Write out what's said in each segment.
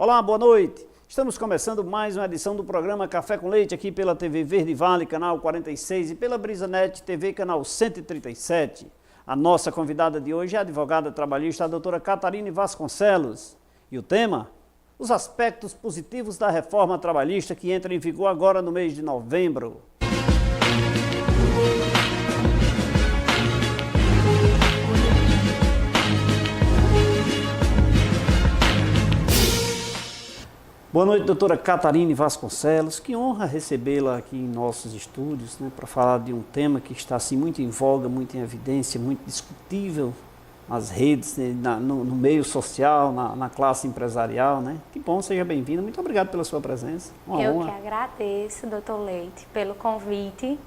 Olá, boa noite. Estamos começando mais uma edição do programa Café com Leite aqui pela TV Verde Vale, canal 46 e pela BrisaNet TV, canal 137. A nossa convidada de hoje é a advogada trabalhista, a doutora Catarine Vasconcelos. E o tema? Os aspectos positivos da reforma trabalhista que entra em vigor agora no mês de novembro. Boa noite, doutora Catarine Vasconcelos. Que honra recebê-la aqui em nossos estúdios, né, para falar de um tema que está assim, muito em voga, muito em evidência, muito discutível nas redes, né, no meio social, na classe empresarial. Né? Que bom, seja bem-vinda. Muito obrigado pela sua presença. Eu que agradeço, doutor Leite, pelo convite.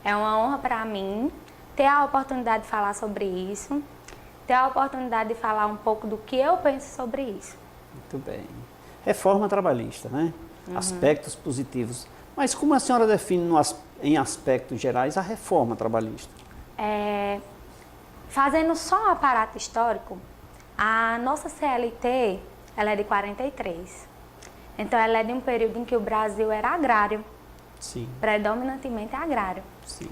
É uma honra para mim ter a oportunidade de falar sobre isso, ter a oportunidade de falar um pouco do que eu penso sobre isso. Muito bem. Reforma trabalhista, né? Aspectos positivos. Mas como a senhora define em aspectos gerais a reforma trabalhista? Fazendo só um aparato histórico, a nossa CLT ela é de 43. Então ela é de um período em que o Brasil era agrário. Sim. Predominantemente agrário. Sim.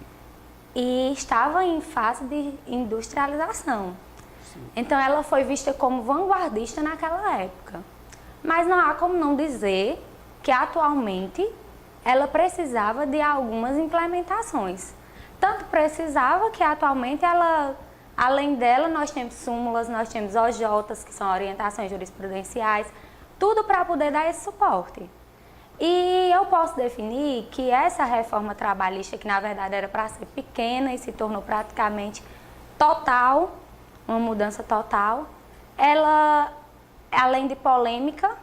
E estava em fase de industrialização. Sim. Então ela foi vista como vanguardista naquela época. Mas não há como não dizer que atualmente ela precisava de algumas implementações. Tanto precisava que atualmente ela, além dela, nós temos súmulas, nós temos OJs, que são orientações jurisprudenciais, tudo para poder dar esse suporte. E eu posso definir que essa reforma trabalhista, que na verdade era para ser pequena e se tornou praticamente total, uma mudança total, ela, além de polêmica,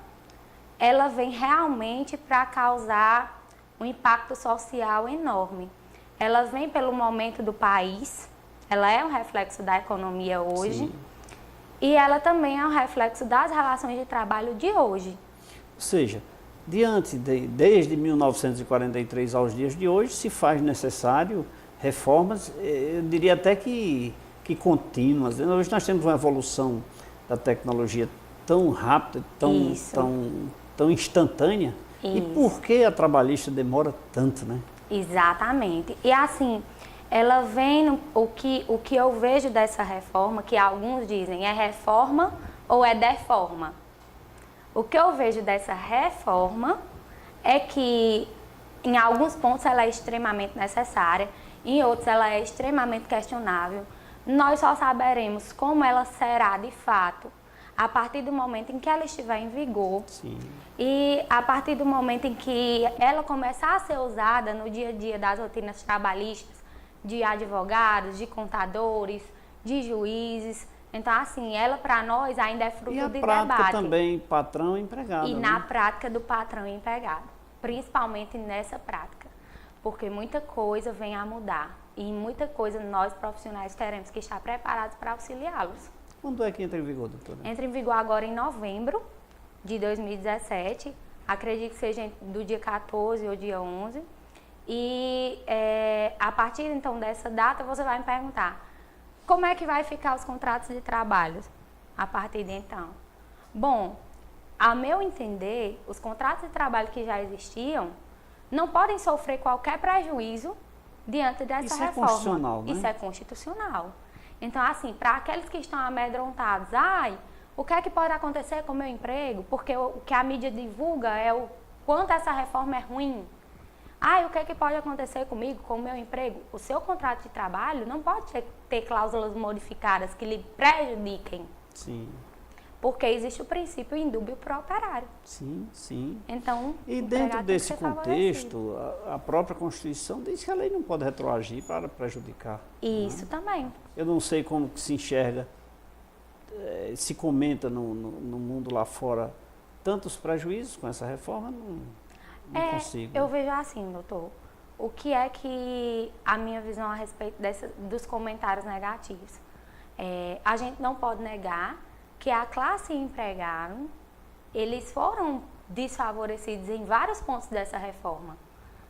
ela vem realmente para causar um impacto social enorme. Ela vem pelo momento do país, ela é um reflexo da economia hoje. Sim. E ela também é um reflexo das relações de trabalho de hoje. Ou seja, desde 1943 aos dias de hoje, se faz necessário reformas, eu diria até que contínuas. Hoje nós temos uma evolução da tecnologia tão rápida, tão instantânea. Isso. E por que a trabalhista demora tanto, né? Exatamente. E assim, ela vem, o que eu vejo dessa reforma, que alguns dizem é reforma ou é deforma. O que eu vejo dessa reforma é que em alguns pontos ela é extremamente necessária, em outros ela é extremamente questionável. Nós só saberemos como ela será de fato a partir do momento em que ela estiver em vigor. Sim. E a partir do momento em que ela começar a ser usada no dia a dia das rotinas trabalhistas, de advogados, de contadores, de juízes. Então, assim, ela para nós ainda é fruto de debate. E a prática também, patrão e empregado. E na prática do patrão e empregado, principalmente nessa prática. Porque muita coisa vem a mudar e muita coisa nós profissionais teremos que estar preparados para auxiliá-los. Quando é que entra em vigor, doutora? Entra em vigor agora em novembro de 2017, acredito que seja do dia 14 ou dia 11. E a partir então dessa data você vai me perguntar, como é que vai ficar os contratos de trabalho a partir de então? Bom, a meu entender, os contratos de trabalho que já existiam não podem sofrer qualquer prejuízo diante dessa reforma. Isso é constitucional, né? Isso é constitucional. Então, assim, para aqueles que estão amedrontados, o que é que pode acontecer com o meu emprego? Porque o que a mídia divulga é o quanto essa reforma é ruim. O que é que pode acontecer comigo, com o meu emprego? O seu contrato de trabalho não pode ter cláusulas modificadas que lhe prejudiquem. Sim. Porque existe o princípio indúbio pro operário. Sim, sim. Então, e dentro desse contexto, a própria Constituição diz que a lei não pode retroagir para prejudicar. Isso também. Eu não sei como que se enxerga, se comenta no mundo lá fora tantos prejuízos com essa reforma, não consigo. Eu vejo assim, doutor, o que é que a minha visão a respeito dos comentários negativos? A gente não pode negar que a classe empregada, eles foram desfavorecidos em vários pontos dessa reforma.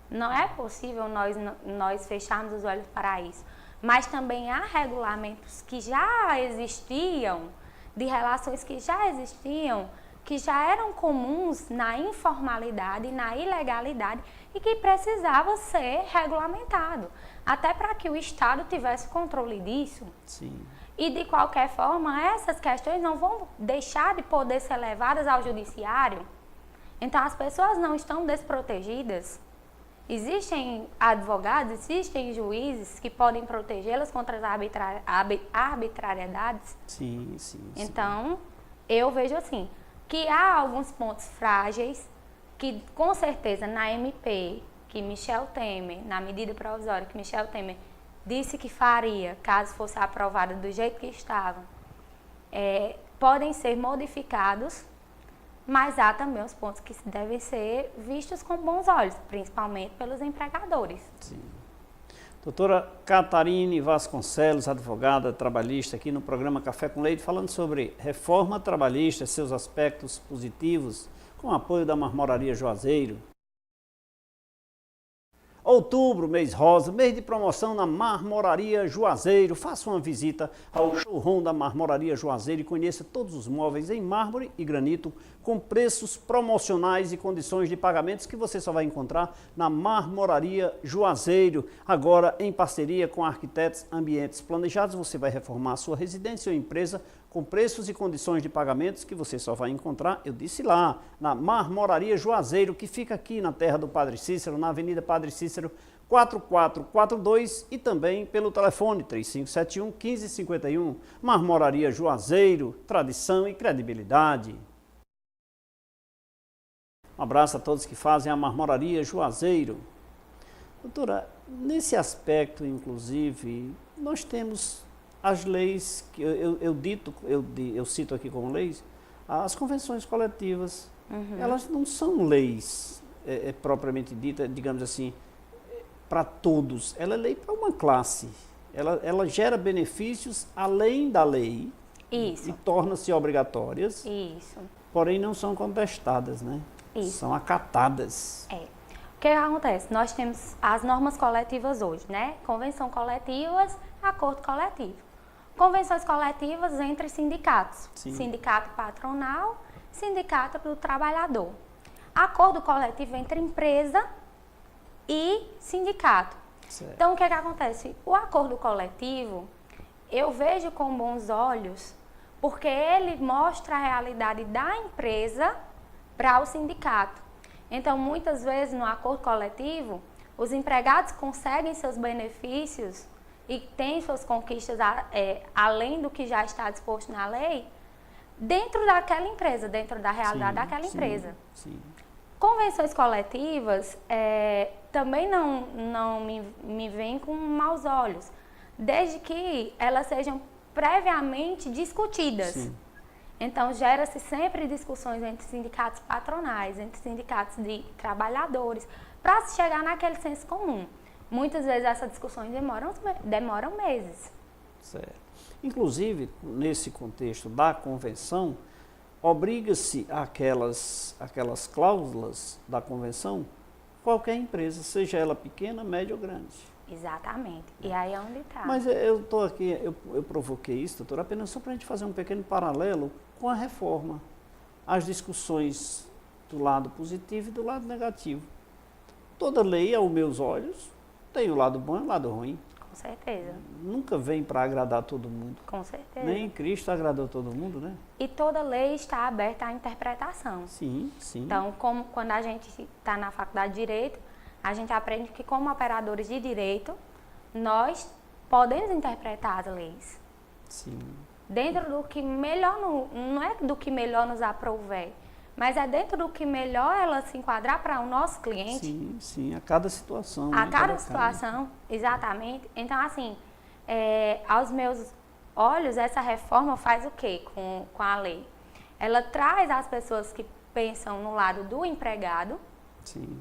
Não é possível nós fecharmos os olhos para isso. Mas também há regulamentos que já existiam, de relações que já existiam, que já eram comuns na informalidade, na ilegalidade e que precisava ser regulamentado, até para que o Estado tivesse controle disso. Sim. E de qualquer forma, essas questões não vão deixar de poder ser levadas ao judiciário. Então as pessoas não estão desprotegidas. Existem advogados, existem juízes que podem protegê-las contra as arbitrariedades. Sim. Então, eu vejo assim, que há alguns pontos frágeis que com certeza na MP, que Michel Temer, na medida provisória que Michel Temer disse que faria, caso fosse aprovada do jeito que estava, podem ser modificados, mas há também os pontos que devem ser vistos com bons olhos, principalmente pelos empregadores. Sim. Doutora Catarine Vasconcelos, advogada trabalhista, aqui no programa Café com Leite, falando sobre reforma trabalhista, seus aspectos positivos, com apoio da Marmoraria Juazeiro. Outubro, mês rosa, mês de promoção na Marmoraria Juazeiro. Faça uma visita ao showroom da Marmoraria Juazeiro e conheça todos os móveis em mármore e granito com preços promocionais e condições de pagamentos que você só vai encontrar na Marmoraria Juazeiro. Agora, em parceria com Arquitetos Ambientes Planejados, você vai reformar a sua residência ou empresa com preços e condições de pagamentos que você só vai encontrar, eu disse lá, na Marmoraria Juazeiro, que fica aqui na terra do Padre Cícero, na Avenida Padre Cícero, 4442 e também pelo telefone 3571-1551. Marmoraria Juazeiro, tradição e credibilidade. Um abraço a todos que fazem a Marmoraria Juazeiro. Doutora, nesse aspecto, inclusive, nós temos as leis, que eu cito aqui como leis, as convenções coletivas, elas não são leis propriamente dita, digamos assim, para todos. Ela é lei para uma classe. Ela gera benefícios além da lei. Isso. E torna-se obrigatórias. Isso. Porém, não são contestadas, né? Isso. São acatadas. O que acontece? Nós temos as normas coletivas hoje, né? Convenção coletivas, acordo coletivo. Convenções coletivas entre sindicatos. Sim. Sindicato patronal, sindicato do trabalhador. Acordo coletivo entre empresa e sindicato. Certo. Então, o que acontece? O acordo coletivo, eu vejo com bons olhos, porque ele mostra a realidade da empresa para o sindicato. Então, muitas vezes, no acordo coletivo, os empregados conseguem seus benefícios e têm suas conquistas além do que já está disposto na lei, dentro daquela empresa, dentro da realidade daquela empresa. Sim. Convenções coletivas também não me veem com maus olhos, desde que elas sejam previamente discutidas. Sim. Então, gera-se sempre discussões entre sindicatos patronais, entre sindicatos de trabalhadores, para se chegar naquele senso comum. Muitas vezes essas discussões demoram meses. Certo. Inclusive, nesse contexto da convenção, obriga-se aquelas cláusulas da convenção, qualquer empresa, seja ela pequena, média ou grande. Exatamente. E aí é onde está. Mas eu estou aqui, eu provoquei isso, doutora, apenas só para a gente fazer um pequeno paralelo com a reforma. As discussões do lado positivo e do lado negativo. Toda lei, aos meus olhos, tem o lado bom e o lado ruim. Com certeza. Nunca vem para agradar todo mundo. Com certeza. Nem Cristo agradou todo mundo, né? E toda lei está aberta à interpretação. Sim. Então, quando a gente está na faculdade de Direito, a gente aprende que, como operadores de direito, nós podemos interpretar as leis. Sim. Dentro do que melhor, não é do que melhor nos aprouver, mas é dentro do que melhor ela se enquadrar para o nosso cliente. Sim, a cada situação. A cada situação, exatamente. Então, assim, aos meus olhos, essa reforma faz o quê com a lei? Ela traz as pessoas que pensam no lado do empregado,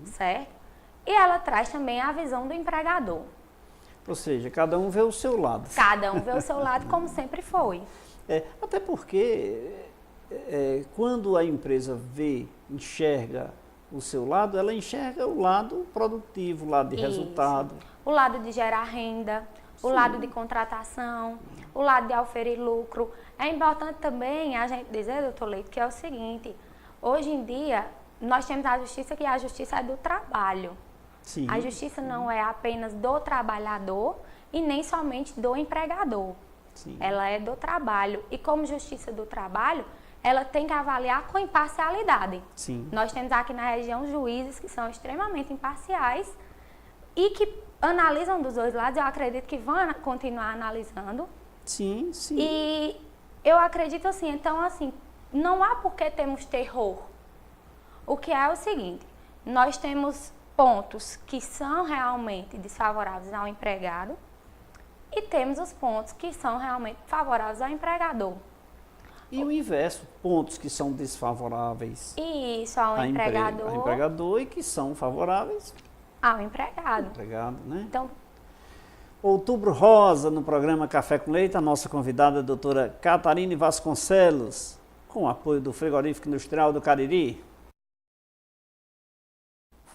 certo? E ela traz também a visão do empregador. Ou seja, cada um vê o seu lado. Cada um vê o seu lado, como sempre foi. Até porque quando a empresa enxerga o seu lado, ela enxerga o lado produtivo, o lado de resultado. O lado de gerar renda, o lado de contratação, o lado de oferir lucro. É importante também a gente dizer, doutor Leite, que é o seguinte, hoje em dia, nós temos a justiça, que a justiça é do trabalho. Sim. A justiça não é apenas do trabalhador e nem somente do empregador. Sim. Ela é do trabalho. E como justiça do trabalho, ela tem que avaliar com imparcialidade. Sim. Nós temos aqui na região juízes que são extremamente imparciais e que analisam dos dois lados. Eu acredito que vão continuar analisando. Sim, sim. E eu acredito assim, então assim, não há por que termos terror. O que é o seguinte, nós temos pontos que são realmente desfavoráveis ao empregado e temos os pontos que são realmente favoráveis ao empregador. E o inverso, pontos que são desfavoráveis E isso ao empregador e que são favoráveis ao ao empregado. empregado, né? Então, Outubro Rosa, no programa Café com Leite, a nossa convidada, a doutora Catarine Vasconcelos, com o apoio do Frigorífico Industrial do Cariri.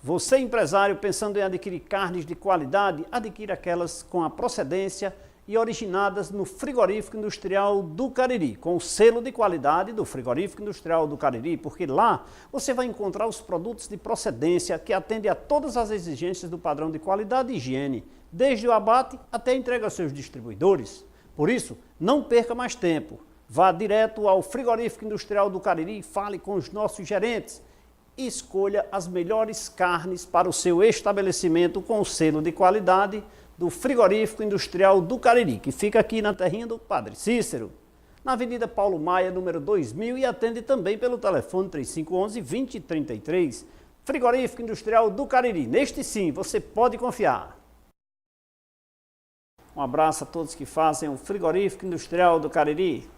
Você, empresário, pensando em adquirir carnes de qualidade, adquira aquelas com a procedência e originadas no Frigorífico Industrial do Cariri, com o selo de qualidade do Frigorífico Industrial do Cariri, porque lá você vai encontrar os produtos de procedência que atendem a todas as exigências do padrão de qualidade e higiene, desde o abate até a entrega aos seus distribuidores. Por isso, não perca mais tempo. Vá direto ao Frigorífico Industrial do Cariri e fale com os nossos gerentes. E escolha as melhores carnes para o seu estabelecimento com o selo de qualidade do Frigorífico Industrial do Cariri, que fica aqui na terrinha do Padre Cícero, na Avenida Paulo Maia, número 2000, e atende também pelo telefone 3511-2033. Frigorífico Industrial do Cariri. Neste sim, você pode confiar. Um abraço a todos que fazem o Frigorífico Industrial do Cariri.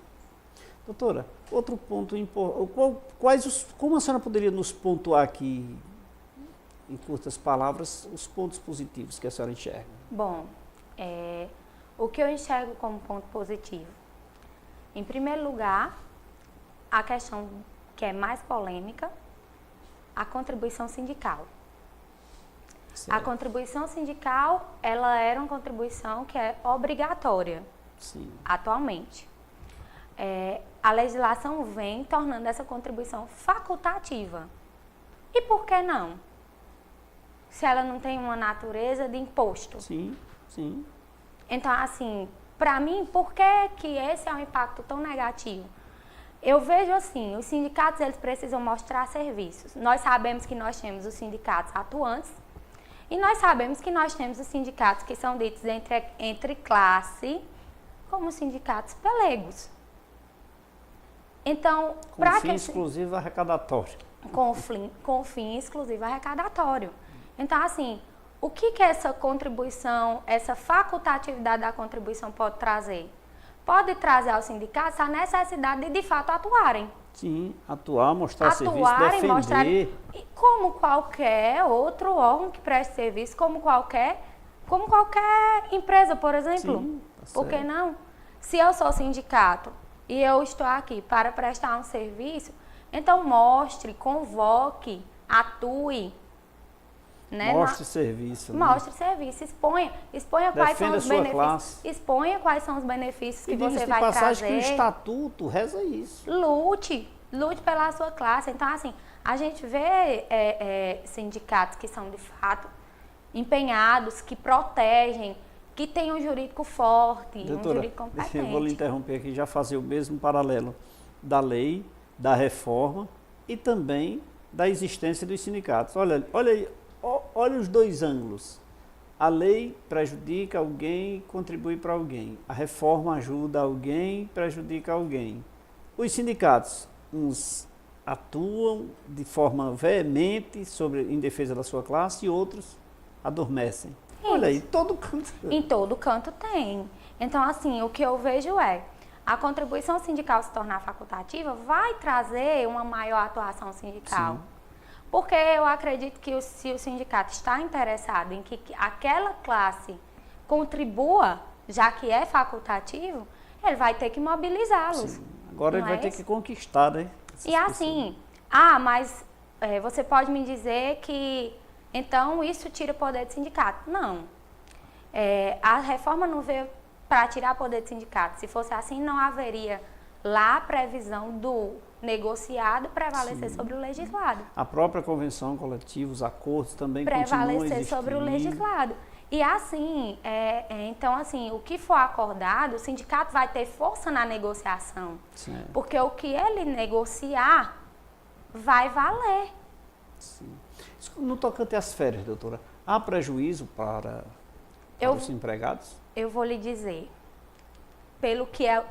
Doutora, outro ponto importante, como a senhora poderia nos pontuar aqui, em curtas palavras, os pontos positivos que a senhora enxerga? bom, o que eu enxergo como ponto positivo? Em primeiro lugar, a questão que é mais polêmica, a contribuição sindical. Certo. A contribuição sindical, ela era uma contribuição que é obrigatória, Sim. atualmente. A legislação vem tornando essa contribuição facultativa. E por que não? Se ela não tem uma natureza de imposto. Sim, sim. Então, assim, para mim, por que que esse é um impacto tão negativo? Eu vejo assim, os sindicatos, eles precisam mostrar serviços. Nós sabemos que nós temos os sindicatos atuantes e nós sabemos que nós temos os sindicatos que são ditos entre classe, como sindicatos pelegos. Então, Com fim exclusivo arrecadatório. Com fim exclusivo arrecadatório. Então, assim, o que essa contribuição, essa facultatividade da contribuição pode trazer? Pode trazer aos sindicatos a necessidade de fato, atuarem. Sim, atuar, mostrar serviço, defender. Mostrar, como qualquer outro órgão que preste serviço, como qualquer empresa, por exemplo. Sim, tá por que certo. não? Se eu sou sindicato e eu estou aqui para prestar um serviço, então mostre, convoque, atue. Né? Mostre serviço. Mostre serviço, exponha quais são os benefícios. Classe. Exponha quais são os benefícios que você vai passagem trazer. que o estatuto reza isso. Lute pela sua classe. Então, assim, a gente vê sindicatos que são de fato empenhados, que protegem, que têm um jurídico forte, Doutora, um jurídico competente. eu vou lhe interromper aqui, já fazer o mesmo paralelo da lei, da reforma e também da existência dos sindicatos. Olha os dois ângulos. A lei prejudica alguém, contribui para alguém. A reforma ajuda alguém, prejudica alguém. Os sindicatos, uns atuam de forma veemente em defesa da sua classe e outros adormecem. Olha aí, todo canto. Em todo canto tem. Então, assim, o que eu vejo é, a contribuição sindical se tornar facultativa vai trazer uma maior atuação sindical. Sim. Porque eu acredito que se o sindicato está interessado em que aquela classe contribua, já que é facultativo, ele vai ter que mobilizá-los. Agora ele vai ter que conquistar, né? E assim, mas você pode me dizer que então isso tira poder do sindicato. Não. A reforma não veio para tirar poder do sindicato. Se fosse assim, não haveria lá a previsão do negociado prevalecer sobre o legislado. A própria convenção coletiva, os acordos também continuam Prevalecer sobre o legislado. E assim, então assim, o que for acordado, o sindicato vai ter força na negociação. Certo. Porque o que ele negociar vai valer. Sim. No tocante às férias, doutora, há prejuízo para os empregados? Eu vou lhe dizer,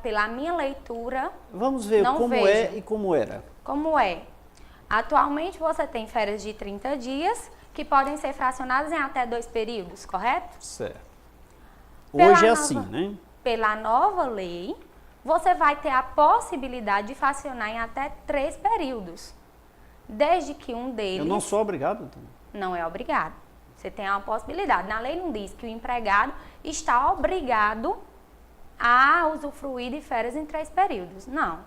pela minha leitura, vamos ver não como vejo. é e como era. Como é? Atualmente você tem férias de 30 dias que podem ser fracionadas em até 2 períodos, correto? Certo. Pela Hoje é nova- assim, né? Pela nova lei, você vai ter a possibilidade de fracionar em até 3 períodos, desde que um deles Eu não sou obrigado, doutora. não é obrigado. Você tem uma possibilidade. Na lei não diz que o empregado está obrigado a usufruir de férias em 3 períodos. Não.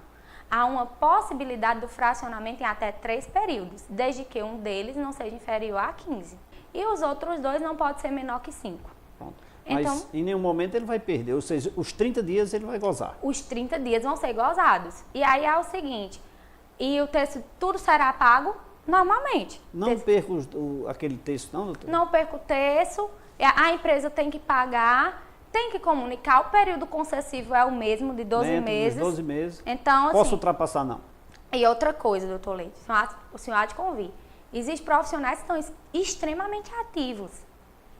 Há uma possibilidade do fracionamento em até 3 períodos, desde que um deles não seja inferior a 15. E os outros 2 não podem ser menor que 5. Pronto. Mas Então, em nenhum momento ele vai perder, ou seja, os 30 dias ele vai gozar. os 30 dias vão ser gozados. E aí é o seguinte, e o texto, tudo será pago normalmente. Não perca aquele texto, não, doutora? Não perca o terço, a empresa tem que pagar, tem que comunicar, o período concessivo é o mesmo, de 12 Dentro dos meses. 12 meses. Então, Posso assim, ultrapassar, não? e outra coisa, doutor Leite, o senhor há de convir, existem profissionais que estão extremamente ativos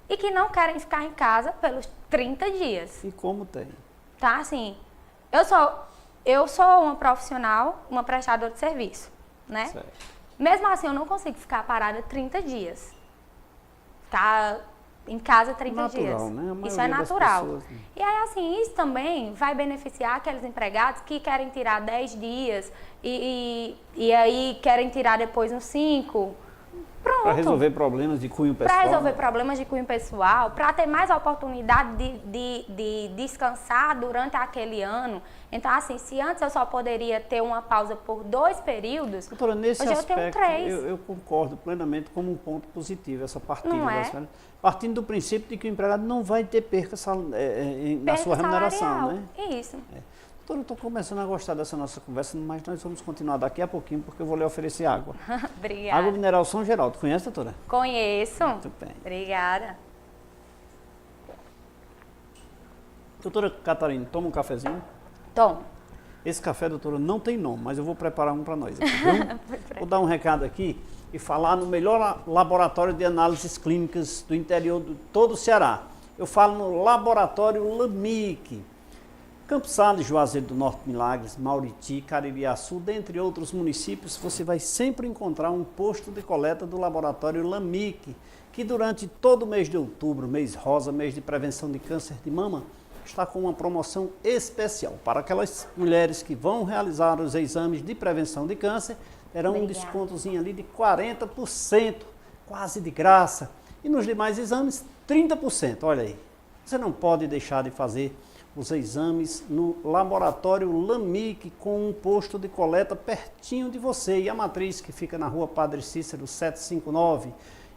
e que não querem ficar em casa pelos 30 dias, E como tem? tá? Assim, eu sou uma profissional, uma prestadora de serviço, né? Certo. Mesmo assim, eu não consigo ficar parada 30 dias. Ficar em casa 30 Natural, dias. né? A Isso é maioria das natural. pessoas, né? E aí, assim, isso também vai beneficiar aqueles empregados que querem tirar 10 dias e aí querem tirar depois uns 5. Pronto. Para resolver problemas de cunho pessoal. Para resolver problemas de cunho pessoal, para ter mais oportunidade de descansar durante aquele ano. Então, assim, se antes eu só poderia ter uma pausa por 2 períodos, Doutora, nesse hoje eu aspecto, tenho 3. eu concordo plenamente como um ponto positivo, essa partilha Não é? das férias. Partindo do princípio de que o empregado não vai ter perca na sua remuneração, salarial. né? Isso. Doutora, eu estou começando a gostar dessa nossa conversa, mas nós vamos continuar daqui a pouquinho, porque eu vou lhe oferecer água. Obrigada. Água mineral São Geraldo. Conhece, doutora? Conheço. Muito bem. Obrigada. Doutora Catarina, toma um cafezinho. Tom. Esse café, doutora, não tem nome, mas eu vou preparar um para nós aqui, viu? Vou dar um recado aqui e falar no melhor laboratório de análises clínicas do interior de todo o Ceará. Eu falo no Laboratório LAMIC. Campos Sales, Juazeiro do Norte, Milagres, Mauriti, Caririaçu, dentre outros municípios, você vai sempre encontrar um posto de coleta do Laboratório LAMIC, que durante todo o mês de outubro, mês rosa, mês de prevenção de câncer de mama, está com uma promoção especial. Para aquelas mulheres que vão realizar os exames de prevenção de câncer, terão um Obrigada. descontozinho ali de 40%, quase de graça. E nos demais exames, 30%. Olha aí, você não pode deixar de fazer os exames no Laboratório LAMIC, com um posto de coleta pertinho de você. E a matriz que fica na rua Padre Cícero 759.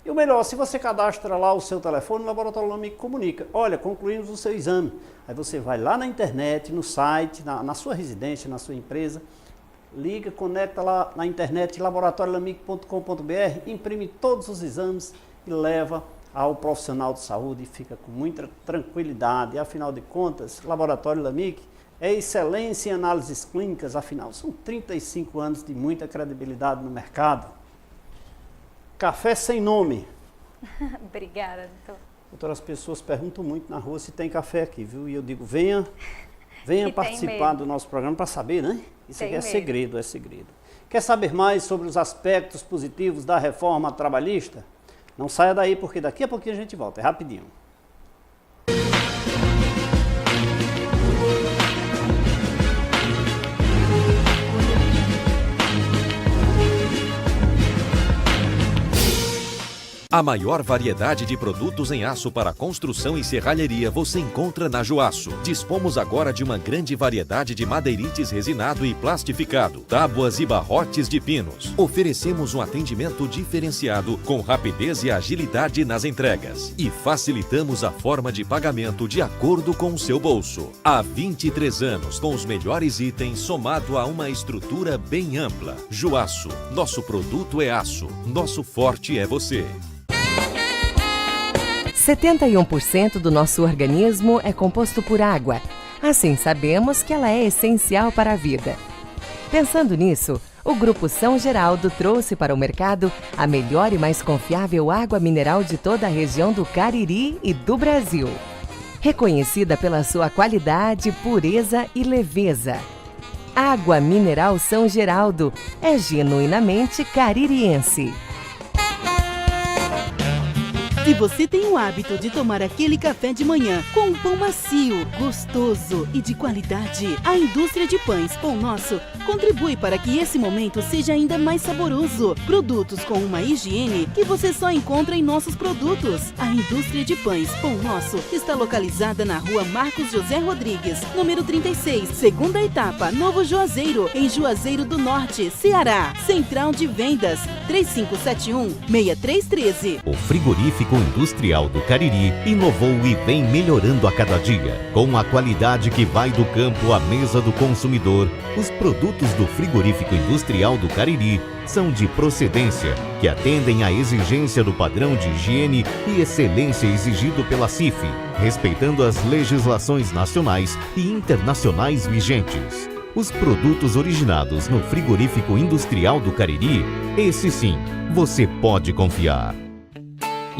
E o melhor, se você cadastra lá o seu telefone, o Laboratório LAMIC comunica: olha, concluímos o seu exame. Aí você vai lá na internet, no site, na sua residência, na sua empresa, liga, conecta lá na internet, laboratoriolamic.com.br, imprime todos os exames e leva ao profissional de saúde e fica com muita tranquilidade. E, afinal de contas, o Laboratório LAMIC é excelência em análises clínicas, afinal, são 35 anos de muita credibilidade no mercado. Café sem nome. Obrigada, doutor. Doutora, as pessoas perguntam muito na rua se tem café aqui, viu? E eu digo, venha participar do nosso programa para saber, né? Isso aqui é segredo, é segredo. Quer saber mais sobre os aspectos positivos da reforma trabalhista? Não saia daí, porque daqui a pouquinho a gente volta, é rapidinho. A maior variedade de produtos em aço para construção e serralheria você encontra na Joaço. Dispomos agora de uma grande variedade de madeirites resinado e plastificado, tábuas e barrotes de pinos. Oferecemos um atendimento diferenciado com rapidez e agilidade nas entregas. E facilitamos a forma de pagamento de acordo com o seu bolso. Há 23 anos com os melhores itens somado a uma estrutura bem ampla. Joaço, nosso produto é aço, nosso forte é você. 71% do nosso organismo é composto por água. Assim, sabemos que ela é essencial para a vida. Pensando nisso, o Grupo São Geraldo trouxe para o mercado a melhor e mais confiável água mineral de toda a região do Cariri e do Brasil. Reconhecida pela sua qualidade, pureza e leveza. Água Mineral São Geraldo é genuinamente caririense. Se você tem o hábito de tomar aquele café de manhã com um pão macio, gostoso e de qualidade, a indústria de pães Pão Nosso contribui para que esse momento seja ainda mais saboroso. Produtos com uma higiene que você só encontra em nossos produtos. A indústria de pães Pão Nosso está localizada na rua Marcos José Rodrigues, número 36, segunda etapa, Novo Juazeiro, em Juazeiro do Norte, Ceará. Central de Vendas, 3571-6313. O frigorífico industrial do Cariri inovou e vem melhorando a cada dia. Com a qualidade que vai do campo à mesa do consumidor, os produtos do frigorífico industrial do Cariri são de procedência, que atendem à exigência do padrão de higiene e excelência exigido pela CIF, respeitando as legislações nacionais e internacionais vigentes. Os produtos originados no frigorífico industrial do Cariri, esse sim, você pode confiar.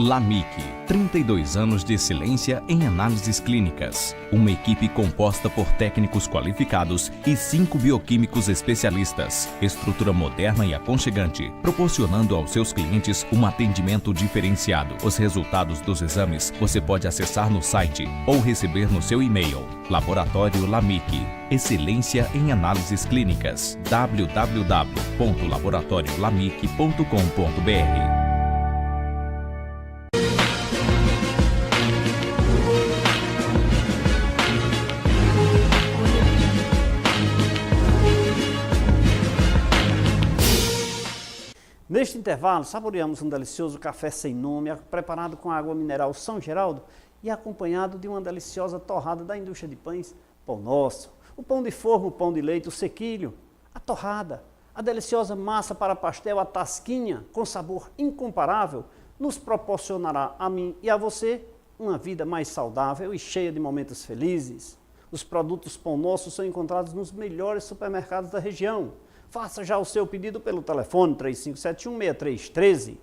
LAMIC, 32 anos de excelência em análises clínicas. Uma equipe composta por técnicos qualificados e 5 bioquímicos especialistas. Estrutura moderna e aconchegante, proporcionando aos seus clientes um atendimento diferenciado. Os resultados dos exames você pode acessar no site ou receber no seu e-mail. Laboratório LAMIC, excelência em análises clínicas. www.laboratoriolamic.com.br. Neste intervalo, saboreamos um delicioso café sem nome, preparado com água mineral São Geraldo e acompanhado de uma deliciosa torrada da indústria de pães Pão Nosso. O pão de forma, o pão de leite, o sequilho, a torrada, a deliciosa massa para pastel, a tasquinha, com sabor incomparável, nos proporcionará a mim e a você uma vida mais saudável e cheia de momentos felizes. Os produtos Pão Nosso são encontrados nos melhores supermercados da região. Faça já o seu pedido pelo telefone 3571-6313.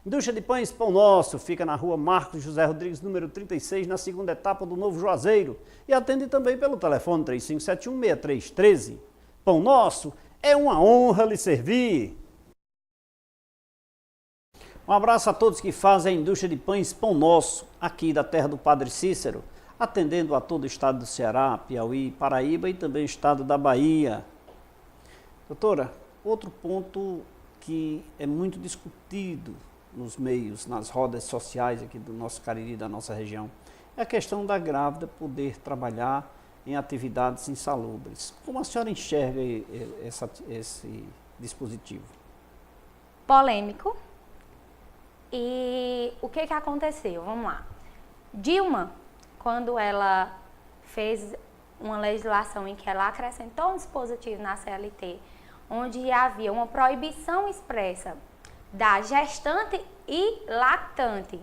Indústria de Pães Pão Nosso fica na rua Marcos José Rodrigues, número 36, na segunda etapa do Novo Juazeiro. E atende também pelo telefone 3571-6313. Pão Nosso, é uma honra lhe servir. Um abraço a todos que fazem a indústria de pães Pão Nosso, aqui da terra do Padre Cícero, atendendo a todo o estado do Ceará, Piauí, Paraíba e também o estado da Bahia. Doutora, outro ponto que é muito discutido nos meios, nas rodas sociais aqui do nosso Cariri, da nossa região, é a questão da grávida poder trabalhar em atividades insalubres. Como a senhora enxerga esse dispositivo? Polêmico. E o que aconteceu? Vamos lá. Dilma, quando ela fez uma legislação em que ela acrescentou um dispositivo na CLT, onde havia uma proibição expressa da gestante e lactante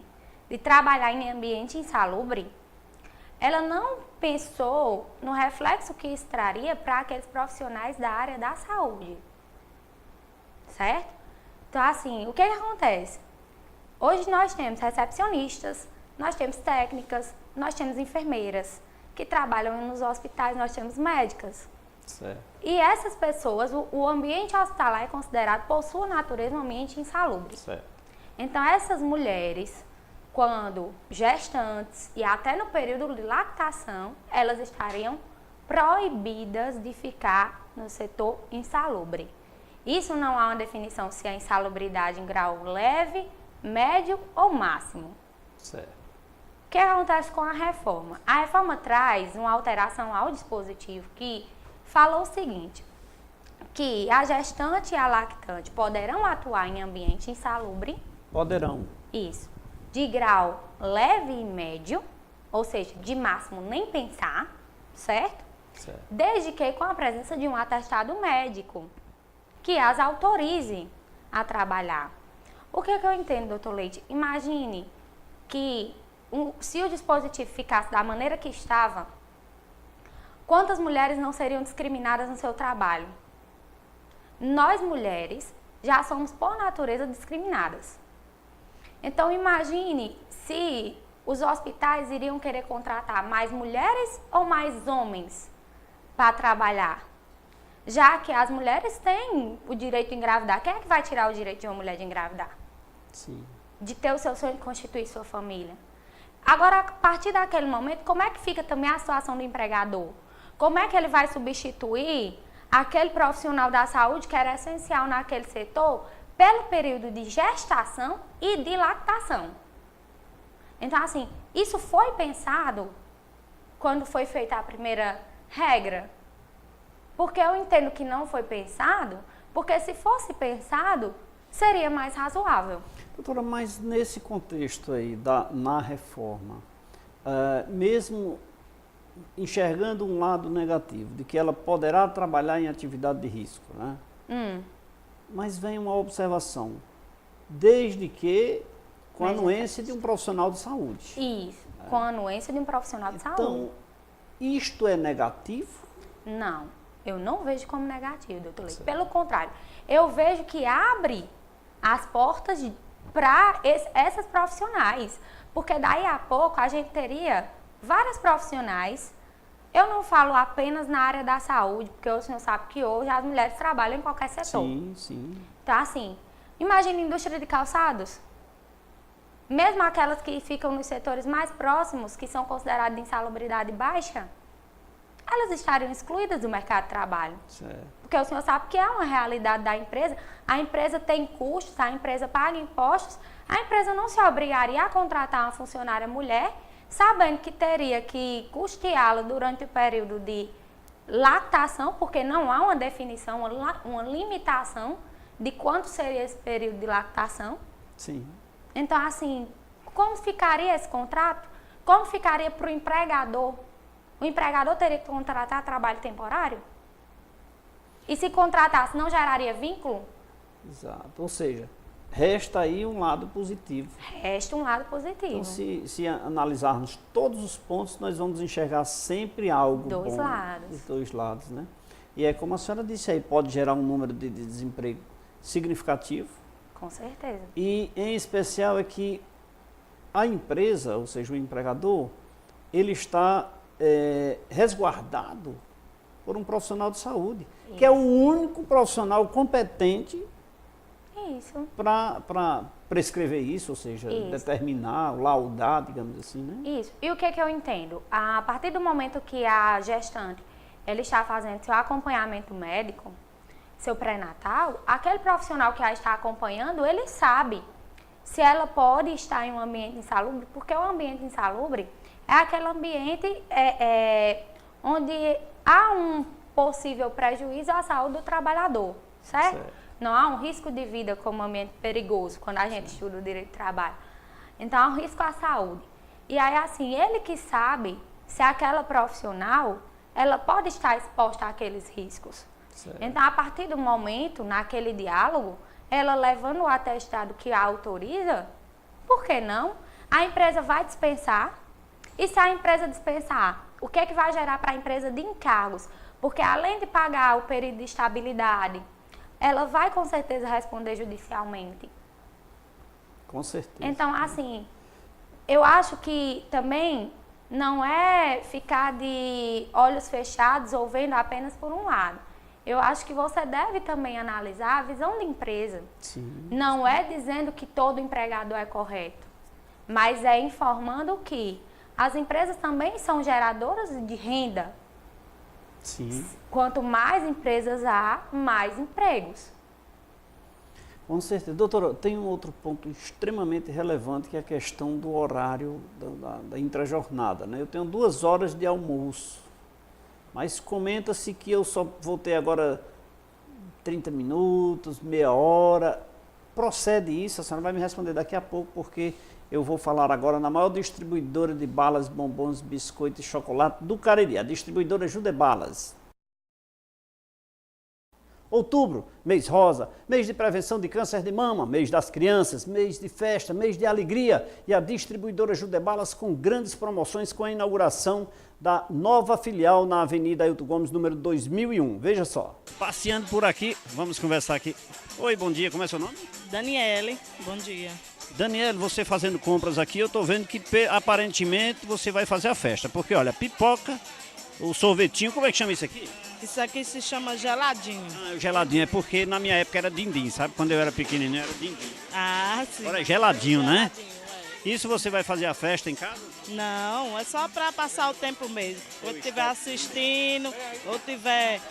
de trabalhar em ambiente insalubre, ela não pensou no reflexo que isso traria para aqueles profissionais da área da saúde, certo? Então, assim, o que acontece? Hoje nós temos recepcionistas, nós temos técnicas, nós temos enfermeiras que trabalham nos hospitais, nós temos médicas. Certo. E essas pessoas, o ambiente hospitalar é considerado, por sua natureza, um ambiente insalubre. Certo. Então, essas mulheres, quando gestantes e até no período de lactação, elas estariam proibidas de ficar no setor insalubre. Isso não há uma definição se é insalubridade em grau leve médio ou máximo. Certo. O que acontece com a reforma? A reforma traz uma alteração ao dispositivo que fala o seguinte, que a gestante e a lactante poderão atuar em ambiente insalubre. Poderão. Isso. De grau leve e médio, ou seja, de máximo nem pensar, certo? Certo. Desde que com a presença de um atestado médico que as autorize a trabalhar. O que eu entendo, doutor Leite? Imagine que se o dispositivo ficasse da maneira que estava, quantas mulheres não seriam discriminadas no seu trabalho? Nós, mulheres, já somos, por natureza, discriminadas. Então, imagine se os hospitais iriam querer contratar mais mulheres ou mais homens para trabalhar. Já que as mulheres têm o direito de engravidar. Quem é que vai tirar o direito de uma mulher de engravidar? Sim. De ter o seu sonho de constituir sua família. Agora, a partir daquele momento, como é que fica também a situação do empregador? Como é que ele vai substituir aquele profissional da saúde que era essencial naquele setor pelo período de gestação e de lactação? Então, assim, isso foi pensado quando foi feita a primeira regra? Porque eu entendo que não foi pensado, porque se fosse pensado, seria mais razoável. Doutora, mas nesse contexto aí, na reforma, mesmo enxergando um lado negativo, de que ela poderá trabalhar em atividade de risco, né? Mas vem uma observação, desde que com a anuência de um profissional de saúde. Isso, com a anuência de um profissional de saúde. Então, isto é negativo? Não, eu não vejo como negativo, doutor Leite. Pelo contrário, eu vejo que abre as portas para essas profissionais. Porque daí a pouco a gente teria várias profissionais. Eu não falo apenas na área da saúde, porque o senhor sabe que hoje as mulheres trabalham em qualquer setor. Sim, sim. Então, assim, imagine a indústria de calçados. Mesmo aquelas que ficam nos setores mais próximos, que são consideradas de insalubridade baixa, elas estariam excluídas do mercado de trabalho. Certo. Porque o senhor sabe que é uma realidade da empresa. A empresa tem custos, a empresa paga impostos. A empresa não se obrigaria a contratar uma funcionária mulher, sabendo que teria que custeá-la durante o período de lactação, porque não há uma definição, uma limitação de quanto seria esse período de lactação. Sim. Então, assim, como ficaria esse contrato? Como ficaria para o empregador? O empregador teria que contratar trabalho temporário? E se contratasse, não geraria vínculo? Exato. Ou seja, resta aí um lado positivo. Resta um lado positivo. Então, se analisarmos todos os pontos, nós vamos enxergar sempre algo bom. Dois lados. Dos dois lados, né? E é como a senhora disse aí, pode gerar um número de desemprego significativo. Com certeza. E, em especial, é que a empresa, ou seja, o empregador, ele está resguardado por um profissional de saúde, Isso. que é o único profissional competente Isso. para prescrever isso, ou seja, Isso. determinar, laudar, digamos assim, né? Isso. E o que eu entendo? A partir do momento que a gestante ela está fazendo seu acompanhamento médico, seu pré-natal, aquele profissional que a está acompanhando, ele sabe se ela pode estar em um ambiente insalubre, porque o ambiente insalubre é aquele ambiente onde há um possível prejuízo à saúde do trabalhador, certo? Não há um risco de vida como ambiente perigoso, quando a gente estuda o direito do trabalho. Então, há um risco à saúde. E aí, assim, ele que sabe se aquela profissional, ela pode estar exposta àqueles riscos. Certo. Então, a partir do momento, naquele diálogo, ela levando o atestado que a autoriza, por que não? A empresa vai dispensar. E se a empresa dispensar, o que é que vai gerar para a empresa de encargos? Porque além de pagar o período de estabilidade, ela vai com certeza responder judicialmente. Com certeza. Então, assim, eu acho que também não é ficar de olhos fechados ou vendo apenas por um lado. Eu acho que você deve também analisar a visão da empresa. Sim. Não é dizendo que todo empregador é correto, mas é informando que as empresas também são geradoras de renda. Sim. Quanto mais empresas há, mais empregos. Com certeza. Doutora, tem um outro ponto extremamente relevante, que é a questão do horário da intrajornada, né? Eu tenho 2 horas de almoço, mas comenta-se que eu só vou ter agora 30 minutos, meia hora. Procede isso? A senhora vai me responder daqui a pouco, porque eu vou falar agora na maior distribuidora de balas, bombons, biscoitos e chocolate do Cariri, a distribuidora Judebalas. Outubro, mês rosa, mês de prevenção de câncer de mama, mês das crianças, mês de festa, mês de alegria. E a distribuidora Judebalas com grandes promoções, com a inauguração da nova filial na Avenida Ailton Gomes, número 2001. Veja só. Passeando por aqui, vamos conversar aqui. Oi, bom dia, como é seu nome? Daniele, bom dia. Daniele, você fazendo compras aqui, eu estou vendo que aparentemente você vai fazer a festa. Porque olha, pipoca, o sorvetinho, como é que chama isso aqui? Isso aqui se chama geladinho. Ah, geladinho é porque na minha época era dindim, sabe? Quando eu era pequenininho era dindim. Ah, sim. Agora é geladinho, né? É. Isso você vai fazer a festa em casa? Não, é só para passar o tempo mesmo. Ou estiver assistindo, ou estiver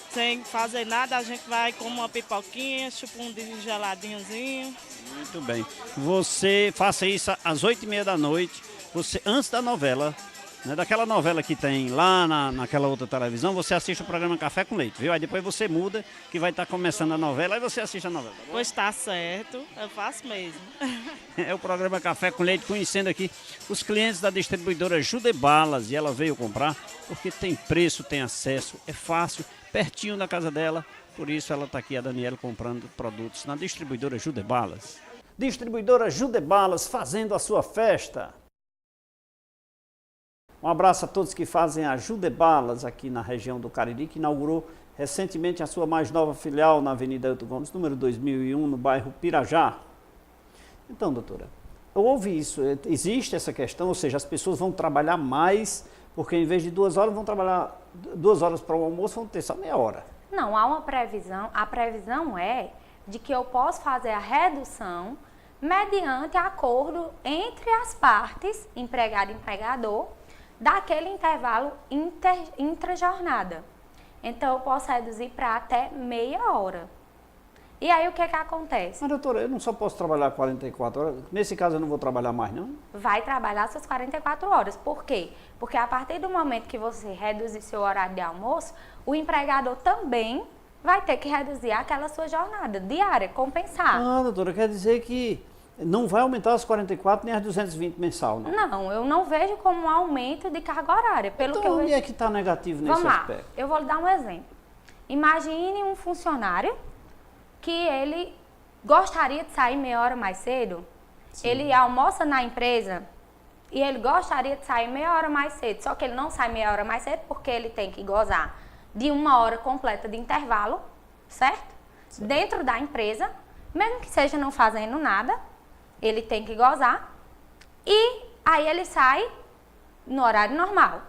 sem fazer nada, a gente vai com uma pipoquinha, chupa um de geladinhozinho. Muito bem. Você faça isso às 8h30 da noite, você, antes da novela, né, daquela novela que tem lá naquela outra televisão, você assiste o programa Café com Leite, viu? Aí depois você muda, que vai estar começando a novela, aí você assiste a novela. Tá bom? Pois está certo, eu faço mesmo. É o programa Café com Leite, conhecendo aqui os clientes da distribuidora Judebalas, e ela veio comprar porque tem preço, tem acesso, é fácil, pertinho da casa dela, por isso ela está aqui, a Daniela, comprando produtos na distribuidora Judebalas. Distribuidora Judebalas, fazendo a sua festa. Um abraço a todos que fazem a Judebalas aqui na região do Cariri, que inaugurou recentemente a sua mais nova filial na Avenida Ailton Gomes, número 2001, no bairro Pirajá. Então, doutora, eu ouvi isso, existe essa questão, ou seja, as pessoas vão trabalhar mais, porque em vez de 2 horas, vão trabalhar 2 horas para o almoço, vão ter só meia hora. Não, há uma previsão, a previsão é de que eu posso fazer a redução mediante acordo entre as partes, empregado e empregador, daquele intervalo intrajornada. Então, eu posso reduzir para até meia hora. E aí, o que acontece? Mas, doutora, eu não só posso trabalhar 44 horas? Nesse caso, eu não vou trabalhar mais, não? Vai trabalhar suas 44 horas. Por quê? Porque a partir do momento que você reduzir seu horário de almoço, o empregador também vai ter que reduzir aquela sua jornada diária, compensar. Ah, doutora, quer dizer que não vai aumentar as 44 nem as 220 mensal, não? Não, eu não vejo como um aumento de carga horária. Pelo então, que eu onde vejo... é que está negativo nesse aspecto? Vamos lá, eu vou lhe dar um exemplo. Imagine um funcionário que ele gostaria de sair meia hora mais cedo. Sim. Ele almoça na empresa e ele gostaria de sair meia hora mais cedo. Só que ele não sai meia hora mais cedo porque ele tem que gozar de 1 hora completa de intervalo, certo? Sim. Dentro da empresa, mesmo que seja não fazendo nada, ele tem que gozar e aí ele sai no horário normal.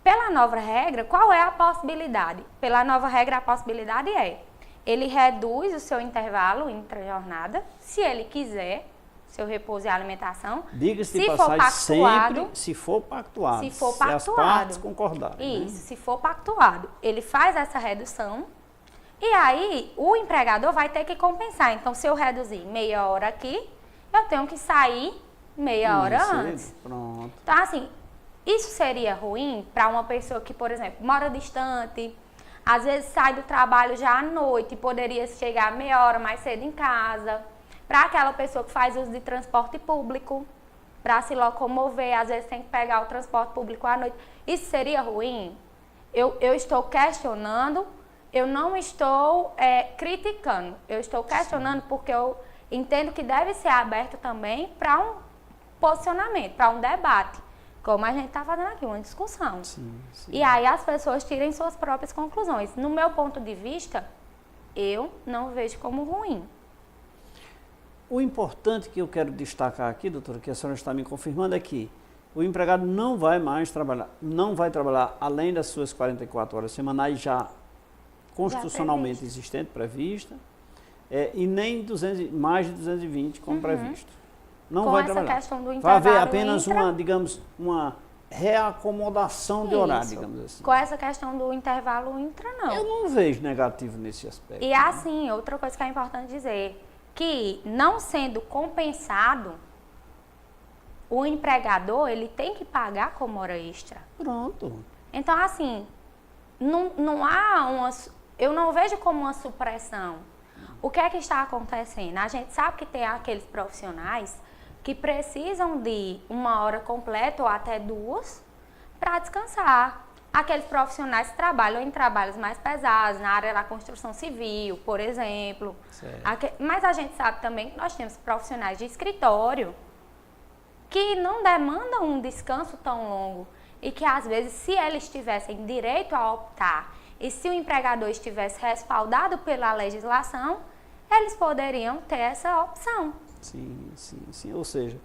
Pela nova regra, qual é a possibilidade? Pela nova regra, a possibilidade é ele reduz o seu intervalo intra-jornada, se ele quiser, seu repouso e alimentação. Diga-se de for passagem pactuado, sempre, se for pactuado. Se for se pactuado. as partes concordarem. Isso, né? Se for pactuado. Ele faz essa redução e aí o empregador vai ter que compensar. Então, se eu reduzir meia hora aqui, eu tenho que sair meia hora antes. Pronto. Então, assim, isso seria ruim para uma pessoa que, por exemplo, mora distante, às vezes sai do trabalho já à noite e poderia chegar meia hora mais cedo em casa. Para aquela pessoa que faz uso de transporte público, para se locomover, às vezes tem que pegar o transporte público à noite. Isso seria ruim? Eu estou questionando, eu não estou criticando. Eu estou questionando porque eu entendo que deve ser aberto também para um posicionamento, para um debate. Como a gente está fazendo aqui, uma discussão. Sim, sim. E aí as pessoas tirem suas próprias conclusões. No meu ponto de vista, eu não vejo como ruim. O importante que eu quero destacar aqui, doutora, que a senhora está me confirmando, é que o empregado não vai mais trabalhar, não vai trabalhar além das suas 44 horas semanais já constitucionalmente existente, prevista, e nem mais de 220 como previsto. Não com vai essa trabalhar. Questão do vai intervalo haver apenas uma, digamos, uma reacomodação de horário, digamos assim. Com essa questão do intervalo intra, não. Eu não vejo negativo nesse aspecto. E assim, outra coisa que é importante dizer, que, não sendo compensado, o empregador ele tem que pagar como hora extra. Pronto. Então, assim, não há eu não vejo como uma supressão. O que é que está acontecendo? A gente sabe que tem aqueles profissionais que precisam de 1 hora completa ou até 2 para descansar. Aqueles profissionais que trabalham em trabalhos mais pesados, na área da construção civil, por exemplo. Mas a gente sabe também que nós temos profissionais de escritório que não demandam um descanso tão longo e que, às vezes, se eles tivessem direito a optar e se o empregador estivesse respaldado pela legislação, eles poderiam ter essa opção. Sim. Ou seja,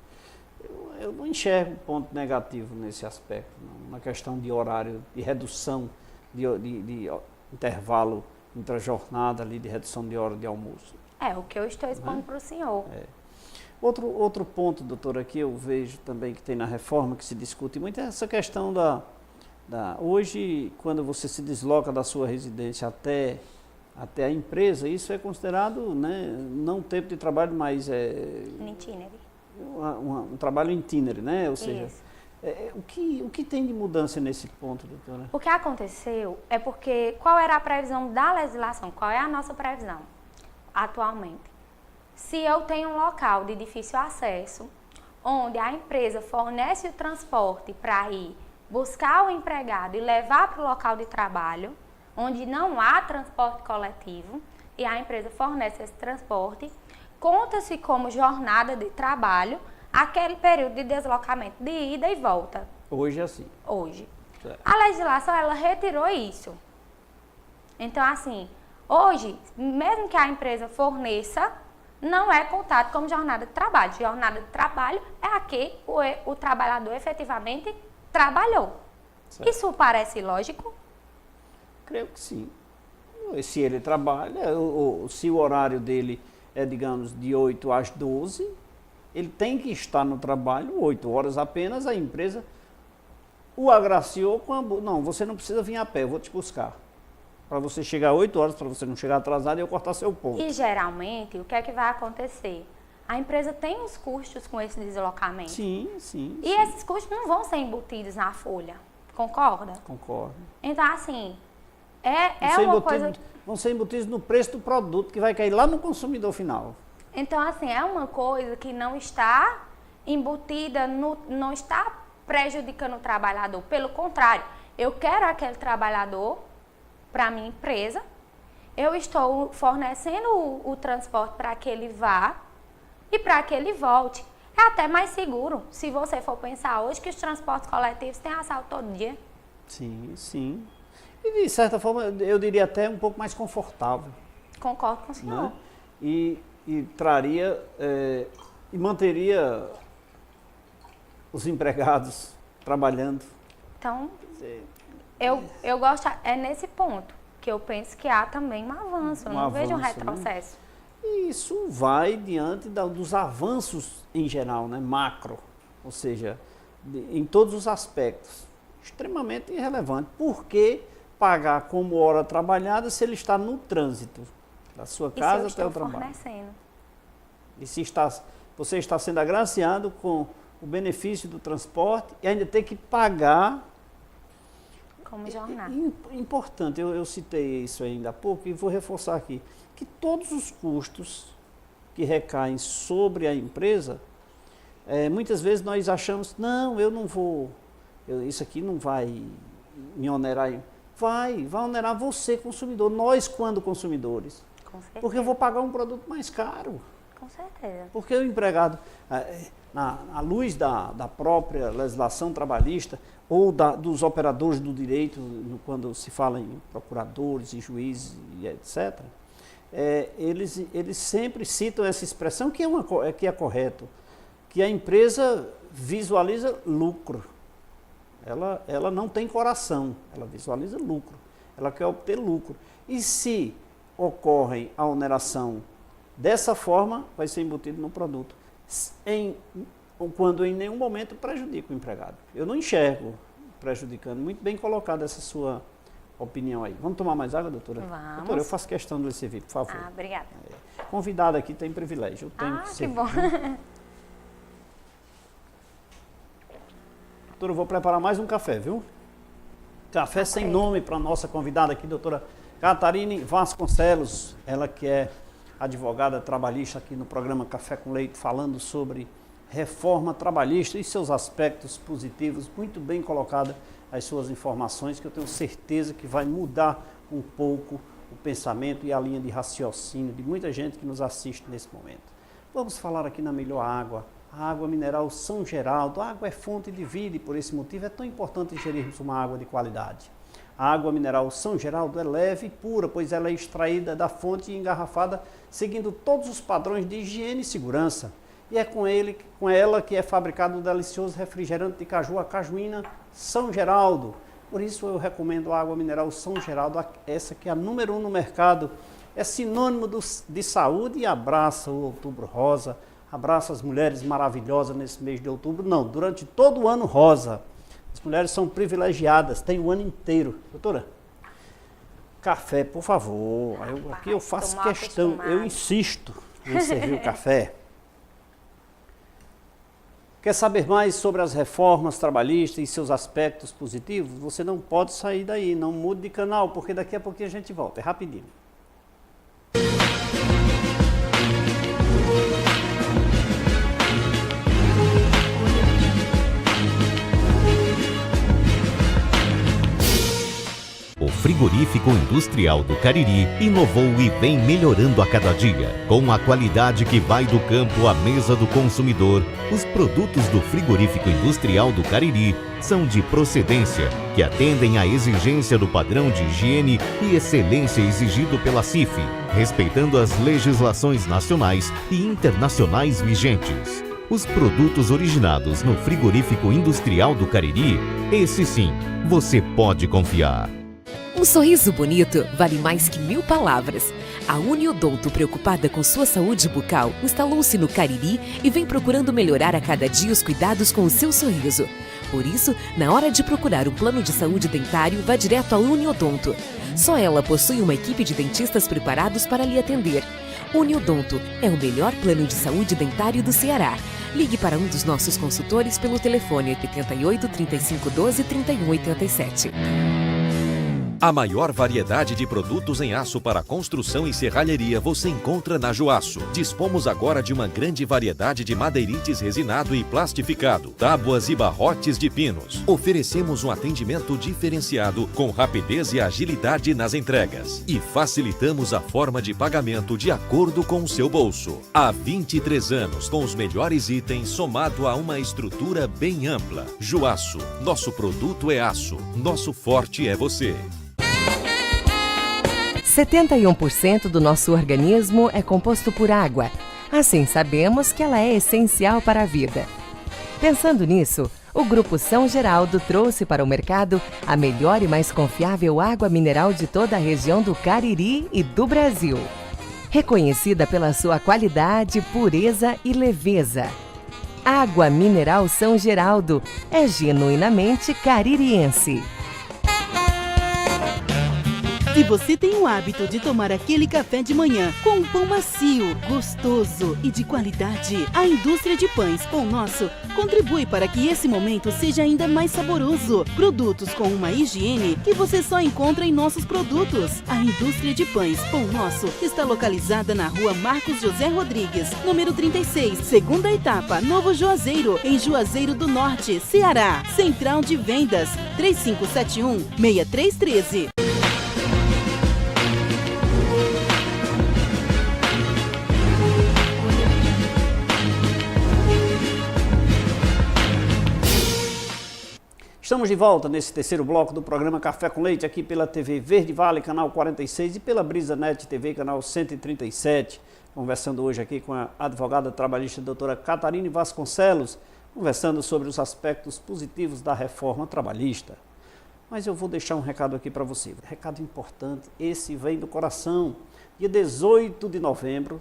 eu não enxergo ponto negativo nesse aspecto, não. Na questão de horário, de redução de intervalo intra-jornada, ali, de redução de hora de almoço. É o que eu estou expondo para o senhor. Outro ponto, doutora, que eu vejo também que tem na reforma, que se discute muito, é essa questão hoje, quando você se desloca da sua residência até a empresa, isso é considerado, né, não tempo de trabalho, mas Em itinerary. Um trabalho em itinerary, né? Ou seja, o que tem de mudança nesse ponto, doutora? O que aconteceu é porque, qual era a previsão da legislação? Qual é a nossa previsão atualmente? Se eu tenho um local de difícil acesso, onde a empresa fornece o transporte para ir buscar o empregado e levar para o local de trabalho, onde não há transporte coletivo, e a empresa fornece esse transporte, conta-se como jornada de trabalho aquele período de deslocamento de ida e volta. Hoje é assim. Hoje. Certo. A legislação, ela retirou isso. Então, assim, hoje, mesmo que a empresa forneça, não é contado como jornada de trabalho. Jornada de trabalho é a que o trabalhador efetivamente trabalhou. Certo. Isso parece lógico? Creio que sim. Se ele trabalha, se o horário dele é, digamos, de 8 às 12, ele tem que estar no trabalho 8 horas apenas, a empresa o agraciou com não, você não precisa vir a pé, eu vou te buscar. Para você chegar 8 horas, para você não chegar atrasado e eu cortar seu ponto. E geralmente, o que é que vai acontecer? A empresa tem os custos com esse deslocamento. Sim. E esses custos não vão ser embutidos na folha, concorda? Concordo. Então, assim, é uma coisa... Vão ser embutidos no preço do produto, que vai cair lá no consumidor final. Então, assim, é uma coisa que não está embutida, não está prejudicando o trabalhador. Pelo contrário, eu quero aquele trabalhador para a minha empresa, eu estou fornecendo o transporte para que ele vá e para que ele volte. É até mais seguro, se você for pensar hoje que os transportes coletivos têm assalto todo dia. Sim. E, de certa forma, eu diria até um pouco mais confortável. Concordo com o senhor. Né? E traria, e manteria os empregados trabalhando. Então, eu gosto, é nesse ponto que eu penso que há também um avanço, eu não vejo um retrocesso. Né? E isso vai diante dos avanços em geral, né? Macro, ou seja, em todos os aspectos, extremamente irrelevante. Por que pagar como hora trabalhada se ele está no trânsito da sua casa até o trabalho? Fornecendo. E se você está sendo agraciado com o benefício do transporte e ainda tem que pagar. Como jornada. Importante, eu citei isso ainda há pouco e vou reforçar aqui, que todos os custos que recaem sobre a empresa, muitas vezes nós achamos, não, eu não vou, isso aqui não vai me onerar. Vai onerar você, consumidor, nós quando consumidores. Com certeza. Porque eu vou pagar um produto mais caro. Com certeza. Porque o empregado, à luz da própria legislação trabalhista ou dos operadores do direito, quando se fala em procuradores e juízes e etc., eles sempre citam essa expressão que é correto, que a empresa visualiza lucro. Ela não tem coração, ela visualiza lucro, ela quer obter lucro. E se ocorre a oneração dessa forma, vai ser embutido no produto, quando em nenhum momento prejudica o empregado. Eu não enxergo prejudicando. Muito bem colocada essa sua opinião aí. Vamos tomar mais água, doutora? Vamos. Doutora, eu faço questão de lhe servir, por favor. Obrigada. Convidado aqui tem privilégio. Eu tenho que ser. Que bom. Doutora, eu vou preparar mais um café, viu? Café sem nome para a nossa convidada aqui, doutora Catarine Vasconcelos. Ela que é advogada trabalhista aqui no programa Café com Leite, falando sobre reforma trabalhista e seus aspectos positivos. Muito bem colocada as suas informações, que eu tenho certeza que vai mudar um pouco o pensamento e a linha de raciocínio de muita gente que nos assiste nesse momento. Vamos falar aqui na melhor água, a água mineral São Geraldo. A água é fonte de vida e por esse motivo é tão importante ingerirmos uma água de qualidade. A água mineral São Geraldo é leve e pura, pois ela é extraída da fonte e engarrafada seguindo todos os padrões de higiene e segurança. E é com ela que é fabricado o delicioso refrigerante de caju, a cajuína São Geraldo. Por isso eu recomendo a água mineral São Geraldo, essa que é a número 1 no mercado. É sinônimo de saúde e abraça o Outubro Rosa, abraça as mulheres maravilhosas nesse mês de outubro. Não, durante todo o ano rosa. As mulheres são privilegiadas, tem o ano inteiro. Doutora, café, por favor. Aqui eu faço questão, eu insisto em servir o café. Quer saber mais sobre as reformas trabalhistas e seus aspectos positivos? Você não pode sair daí, não mude de canal, porque daqui a pouquinho a gente volta, é rapidinho. O Frigorífico Industrial do Cariri inovou e vem melhorando a cada dia. Com a qualidade que vai do campo à mesa do consumidor, os produtos do Frigorífico Industrial do Cariri são de procedência, que atendem à exigência do padrão de higiene e excelência exigido pela CIF, respeitando as legislações nacionais e internacionais vigentes. Os produtos originados no Frigorífico Industrial do Cariri, esse sim, você pode confiar. Um sorriso bonito vale mais que 1000 palavras. A Uniodonto, preocupada com sua saúde bucal, instalou-se no Cariri e vem procurando melhorar a cada dia os cuidados com o seu sorriso. Por isso, na hora de procurar um plano de saúde dentário, vá direto à Uniodonto. Só ela possui uma equipe de dentistas preparados para lhe atender. Uniodonto é o melhor plano de saúde dentário do Ceará. Ligue para um dos nossos consultores pelo telefone 88 35 12 31 87. A maior variedade de produtos em aço para construção e serralheria você encontra na Joaço. Dispomos agora de uma grande variedade de madeirites resinado e plastificado, tábuas e barrotes de pinos. Oferecemos um atendimento diferenciado com rapidez e agilidade nas entregas. E facilitamos a forma de pagamento de acordo com o seu bolso. Há 23 anos, com os melhores itens, somado a uma estrutura bem ampla. Joaço, nosso produto é aço, nosso forte é você. 71% do nosso organismo é composto por água. Assim sabemos que ela é essencial para a vida. Pensando nisso, o Grupo São Geraldo trouxe para o mercado a melhor e mais confiável água mineral de toda a região do Cariri e do Brasil. Reconhecida pela sua qualidade, pureza e leveza. Água mineral São Geraldo é genuinamente caririense. Se você tem o hábito de tomar aquele café de manhã com um pão macio, gostoso e de qualidade, a indústria de pães Pão Nosso contribui para que esse momento seja ainda mais saboroso. Produtos com uma higiene que você só encontra em nossos produtos. A indústria de pães Pão Nosso está localizada na rua Marcos José Rodrigues, número 36, segunda etapa, Novo Juazeiro, em Juazeiro do Norte, Ceará. Central de Vendas, 3571-6313. Estamos de volta nesse terceiro bloco do programa Café com Leite, aqui pela TV Verde Vale, canal 46, e pela BrisaNet TV, canal 137. Conversando hoje aqui com a advogada trabalhista doutora Catarine Vasconcelos, conversando sobre os aspectos positivos da reforma trabalhista. Mas eu vou deixar um recado aqui para você, recado importante, esse vem do coração. Dia 18 de novembro,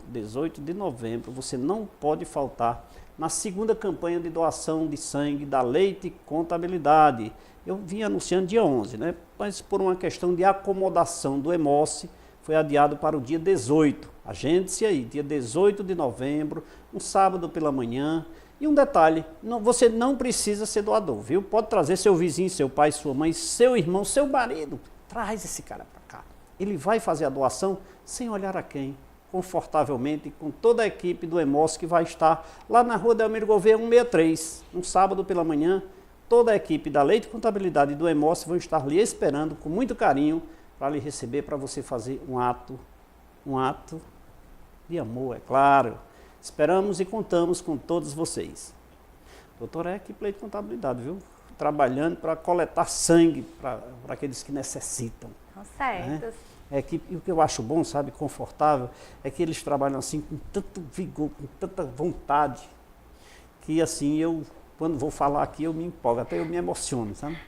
você não pode faltar na segunda campanha de doação de sangue da Leite Contabilidade. Eu vim anunciando dia 11, né? Mas por uma questão de acomodação do Hemoce, foi adiado para o dia 18. Agende-se aí, dia 18 de novembro, um sábado pela manhã. E um detalhe, você não precisa ser doador, viu? Pode trazer seu vizinho, seu pai, sua mãe, seu irmão, seu marido. Traz esse cara para cá. Ele vai fazer a doação sem olhar a quem, confortavelmente, com toda a equipe do Hemos que vai estar lá na rua Delmiro Gouveia 163, um sábado pela manhã. Toda a equipe da Leite Contabilidade e do Hemos vão estar lhe esperando com muito carinho para lhe receber, para você fazer um ato de amor, é claro. Esperamos e contamos com todos vocês. Doutora, é equipe Leite Contabilidade, viu? Trabalhando para coletar sangue para aqueles que necessitam. Certo. Né? E o que eu acho bom, sabe, confortável, é que eles trabalham assim com tanto vigor, com tanta vontade, que assim quando vou falar aqui, eu me empolgo, até eu me emociono, sabe?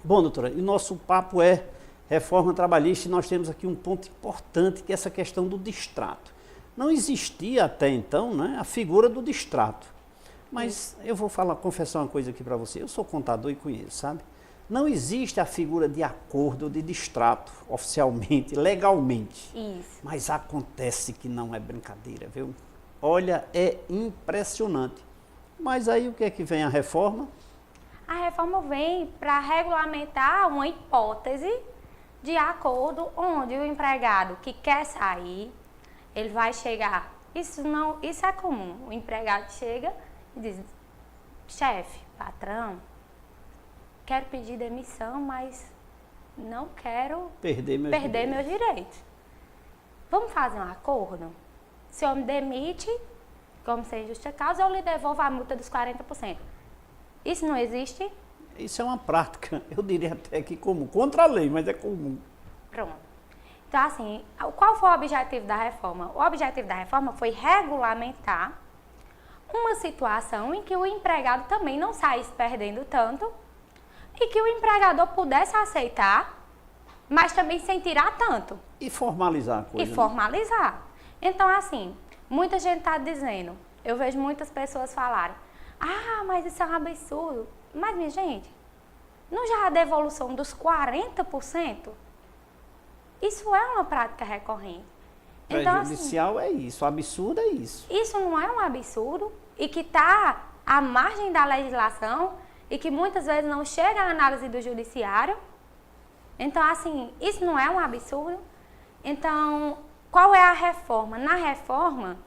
Bom, doutora, e o nosso papo é reforma trabalhista e nós temos aqui um ponto importante, que é essa questão do distrato. Não existia até então, né, a figura do distrato. Mas eu vou confessar uma coisa aqui para você. Eu sou contador e conheço, sabe? Não existe a figura de acordo ou de distrato, oficialmente, legalmente. Isso. Mas acontece que não é brincadeira, viu? Olha, é impressionante. Mas aí o que é que vem a reforma? A reforma vem para regulamentar uma hipótese de acordo onde o empregado que quer sair, ele vai chegar. Isso é comum. O empregado chega e diz: chefe, patrão, quero pedir demissão, mas não quero perder meus direitos. Vamos fazer um acordo? Se eu me demite, como sem justa causa, eu lhe devolvo a multa dos 40%. Isso não existe? Isso é uma prática, eu diria até que comum. Contra a lei, mas é comum. Pronto. Então, assim, qual foi o objetivo da reforma? O objetivo da reforma foi regulamentar uma situação em que o empregado também não saísse perdendo tanto e que o empregador pudesse aceitar, mas também sem tirar tanto. E formalizar a coisa. E formalizar. Então, assim, muita gente está dizendo, eu vejo muitas pessoas falarem: ah, mas isso é um absurdo. Mas, minha gente, não já há devolução dos 40%? Isso é uma prática recorrente. Então, prejudicial assim, é isso, o absurdo é isso. Isso não é um absurdo e que está à margem da legislação e que muitas vezes não chega à análise do judiciário. Então, assim, isso não é um absurdo. Então, qual é a reforma? Na reforma,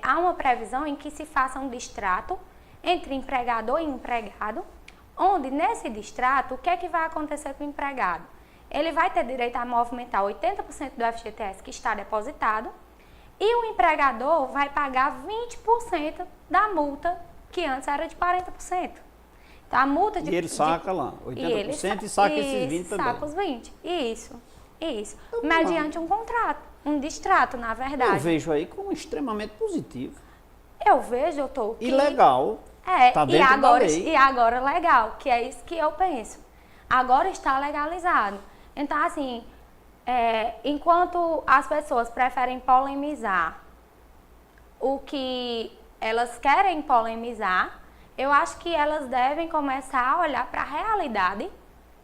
há uma previsão em que se faça um distrato entre empregador e empregado, onde nesse distrato, o que é que vai acontecer com o empregado? Ele vai ter direito a movimentar 80% do FGTS que está depositado e o empregador vai pagar 20% da multa, que antes era de 40%. Então, a multa de... E ele saca lá, 80% e saca esses 20% também. Saca os 20%. Isso. Mediante um contrato, um distrato, na verdade. Eu vejo aí como extremamente positivo. Eu vejo, doutor, que... E legal. Tá dentro da lei. E agora legal, que é isso que eu penso. Agora está legalizado. Então, assim, enquanto as pessoas preferem polemizar o que elas querem polemizar, eu acho que elas devem começar a olhar para a realidade,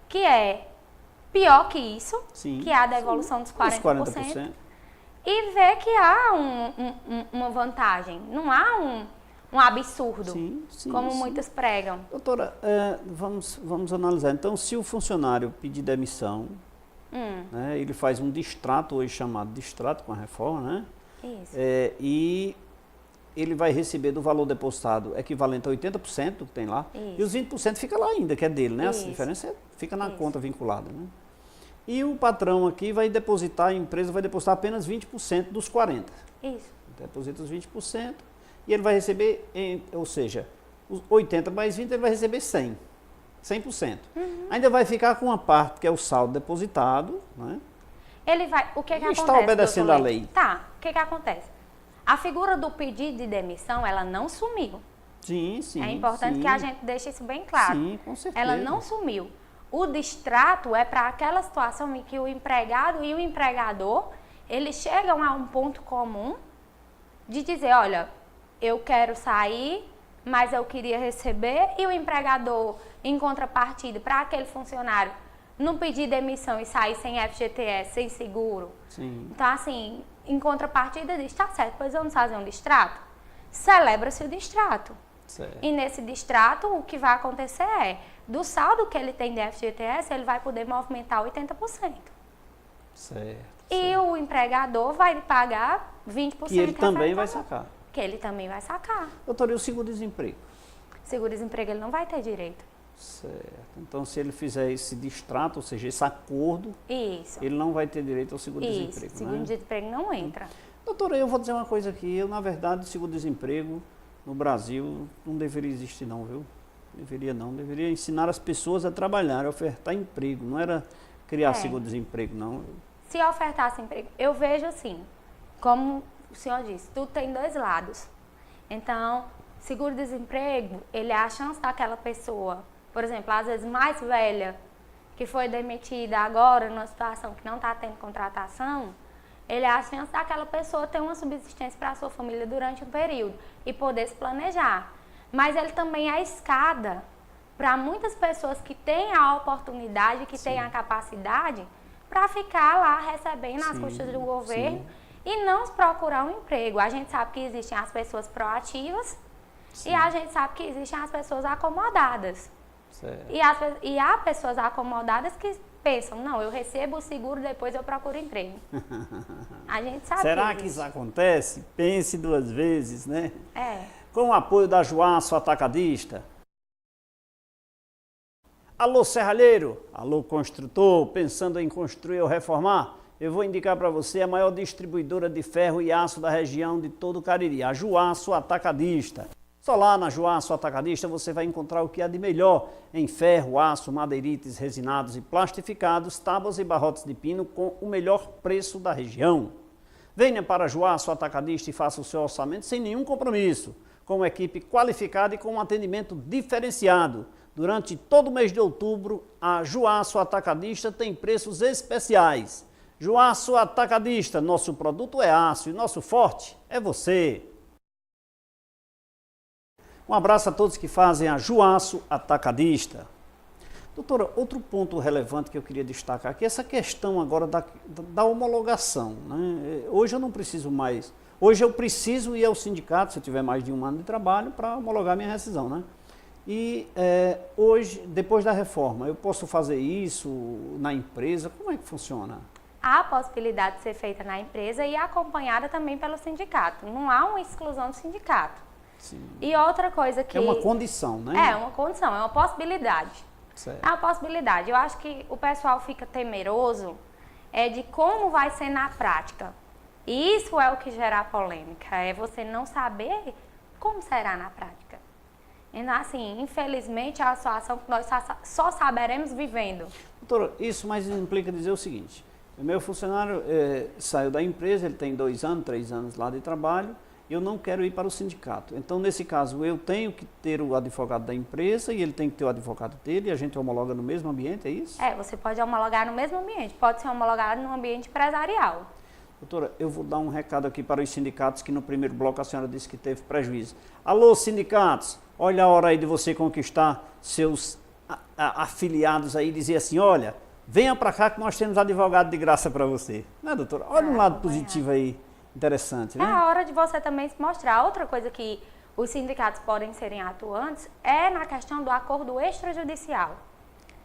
que é pior que isso, que é a devolução dos 40%, e ver que há uma vantagem, não há um absurdo, como muitos pregam. Doutora, vamos analisar. Então, se o funcionário pedir demissão, né, ele faz um distrato, hoje chamado distrato com a reforma, né? Isso. E ele vai receber do valor depositado equivalente a 80% que tem lá, Isso. e os 20% fica lá ainda, que é dele, né? Isso. A diferença fica na conta vinculada, né? E o patrão aqui vai depositar, a empresa vai depositar apenas 20% dos 40%. Isso. Deposita os 20%. E ele vai receber, ou seja, os 80 mais 20, ele vai receber 100%. Ainda vai ficar com uma parte, que é o saldo depositado, né? Ele vai, o que acontece? Está obedecendo a lei. Tá, o que acontece? A figura do pedido de demissão, ela não sumiu. Sim. É importante que a gente deixe isso bem claro. Sim, com certeza. Ela não sumiu. O distrato é para aquela situação em que o empregado e o empregador, eles chegam a um ponto comum de dizer, olha, eu quero sair, mas eu queria receber, e o empregador, em contrapartida, para aquele funcionário, não pedir demissão e sair sem FGTS, sem seguro. Sim. Então, assim, em contrapartida diz, tá certo, pois vamos fazer um distrato? Celebra-se o distrato. Certo. E nesse distrato, o que vai acontecer é, do saldo que ele tem de FGTS, ele vai poder movimentar 80%. Certo. E o empregador vai pagar 20%. Que ele também vai referente ao- sacar. Que ele também vai sacar. Doutora, e o seguro-desemprego? Seguro-desemprego ele não vai ter direito. Certo. Então, se ele fizer esse distrato, ou seja, esse acordo, Isso. ele não vai ter direito ao Isso. seguro-desemprego, né? Seguro-desemprego não entra. Doutora, eu vou dizer uma coisa aqui. Eu, na verdade, seguro-desemprego no Brasil não deveria existir não, viu? Deveria não. Deveria ensinar as pessoas a trabalhar, a ofertar emprego. Não era criar seguro-desemprego, não. Se ofertasse emprego, eu vejo assim, como o senhor disse, tudo tem dois lados. Então, seguro-desemprego, ele é a chance daquela pessoa, por exemplo, às vezes mais velha, que foi demitida agora numa situação que não está tendo contratação, ele é a chance daquela pessoa ter uma subsistência para a sua família durante um período e poder se planejar. Mas ele também é a escada para muitas pessoas que têm a oportunidade, que têm a capacidade para ficar lá recebendo as custas do governo e não se procurar um emprego. A gente sabe que existem as pessoas proativas e a gente sabe que existem as pessoas acomodadas. Certo. E há pessoas acomodadas que pensam, não, eu recebo o seguro, depois eu procuro emprego. A gente sabe Será que que existe. isso acontece? Pense duas vezes, né? É. Com o apoio da Joaço Atacadista. Alô, serralheiro, alô, construtor, pensando em construir ou reformar? Eu vou indicar para você a maior distribuidora de ferro e aço da região de todo o Cariri, a Joaço Atacadista. Só lá na Joaço Atacadista você vai encontrar o que há de melhor em ferro, aço, madeirites resinados e plastificados, tábuas e barrotes de pino com o melhor preço da região. Venha para a Joaço Atacadista e faça o seu orçamento sem nenhum compromisso, com uma equipe qualificada e com um atendimento diferenciado. Durante todo o mês de outubro, a Joaço Atacadista tem preços especiais. Joaço Atacadista, nosso produto é aço e nosso forte é você. Um abraço a todos que fazem a Joaço Atacadista. Doutora, outro ponto relevante que eu queria destacar aqui é essa questão agora da homologação, né? Hoje eu não preciso mais, hoje eu preciso ir ao sindicato, se eu tiver mais de um ano de trabalho, para homologar minha rescisão, né? E hoje, depois da reforma, eu posso fazer isso na empresa? Como é que funciona? Há a possibilidade de ser feita na empresa e acompanhada também pelo sindicato. Não há uma exclusão do sindicato. Sim. E outra coisa que... É uma condição, né? É uma condição, é uma possibilidade. Certo. É uma possibilidade. Eu acho que o pessoal fica temeroso de como vai ser na prática. E isso é o que gera polêmica, é você não saber como será na prática. Então, assim, infelizmente, é uma situação que nós só saberemos vivendo. Doutora, isso mais implica dizer o seguinte, o meu funcionário saiu da empresa, ele tem 2 anos, 3 anos lá de trabalho, eu não quero ir para o sindicato. Então, nesse caso, eu tenho que ter o advogado da empresa e ele tem que ter o advogado dele e a gente homologa no mesmo ambiente, é isso? Você pode homologar no mesmo ambiente, pode ser homologado no ambiente empresarial. Doutora, eu vou dar um recado aqui para os sindicatos que no primeiro bloco a senhora disse que teve prejuízo. Alô, sindicatos, olha a hora aí de você conquistar seus afiliados aí e dizer assim, olha, venha para cá que nós temos advogado de graça para você. Né, doutora? Olha um lado positivo aí. Interessante, né? É a hora de você também se mostrar. Outra coisa que os sindicatos podem serem atuantes é na questão do acordo extrajudicial.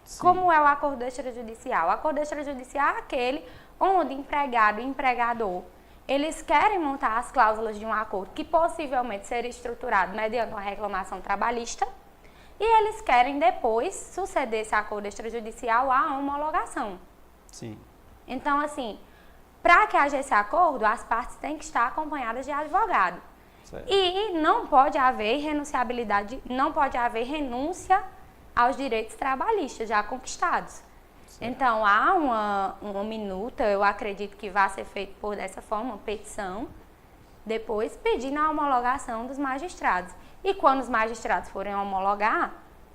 Sim. Como é o acordo extrajudicial? O acordo extrajudicial é aquele onde empregado e empregador, eles querem montar as cláusulas de um acordo que possivelmente seria estruturado mediante uma reclamação trabalhista e eles querem depois suceder esse acordo extrajudicial à homologação. Sim. Então, assim, para que haja esse acordo, as partes têm que estar acompanhadas de advogado. Certo. E não pode haver renunciabilidade, não pode haver renúncia aos direitos trabalhistas já conquistados. Certo. Então, há uma minuta, eu acredito que vai ser feito por dessa forma, uma petição, depois pedindo a homologação dos magistrados. E quando os magistrados forem homologar,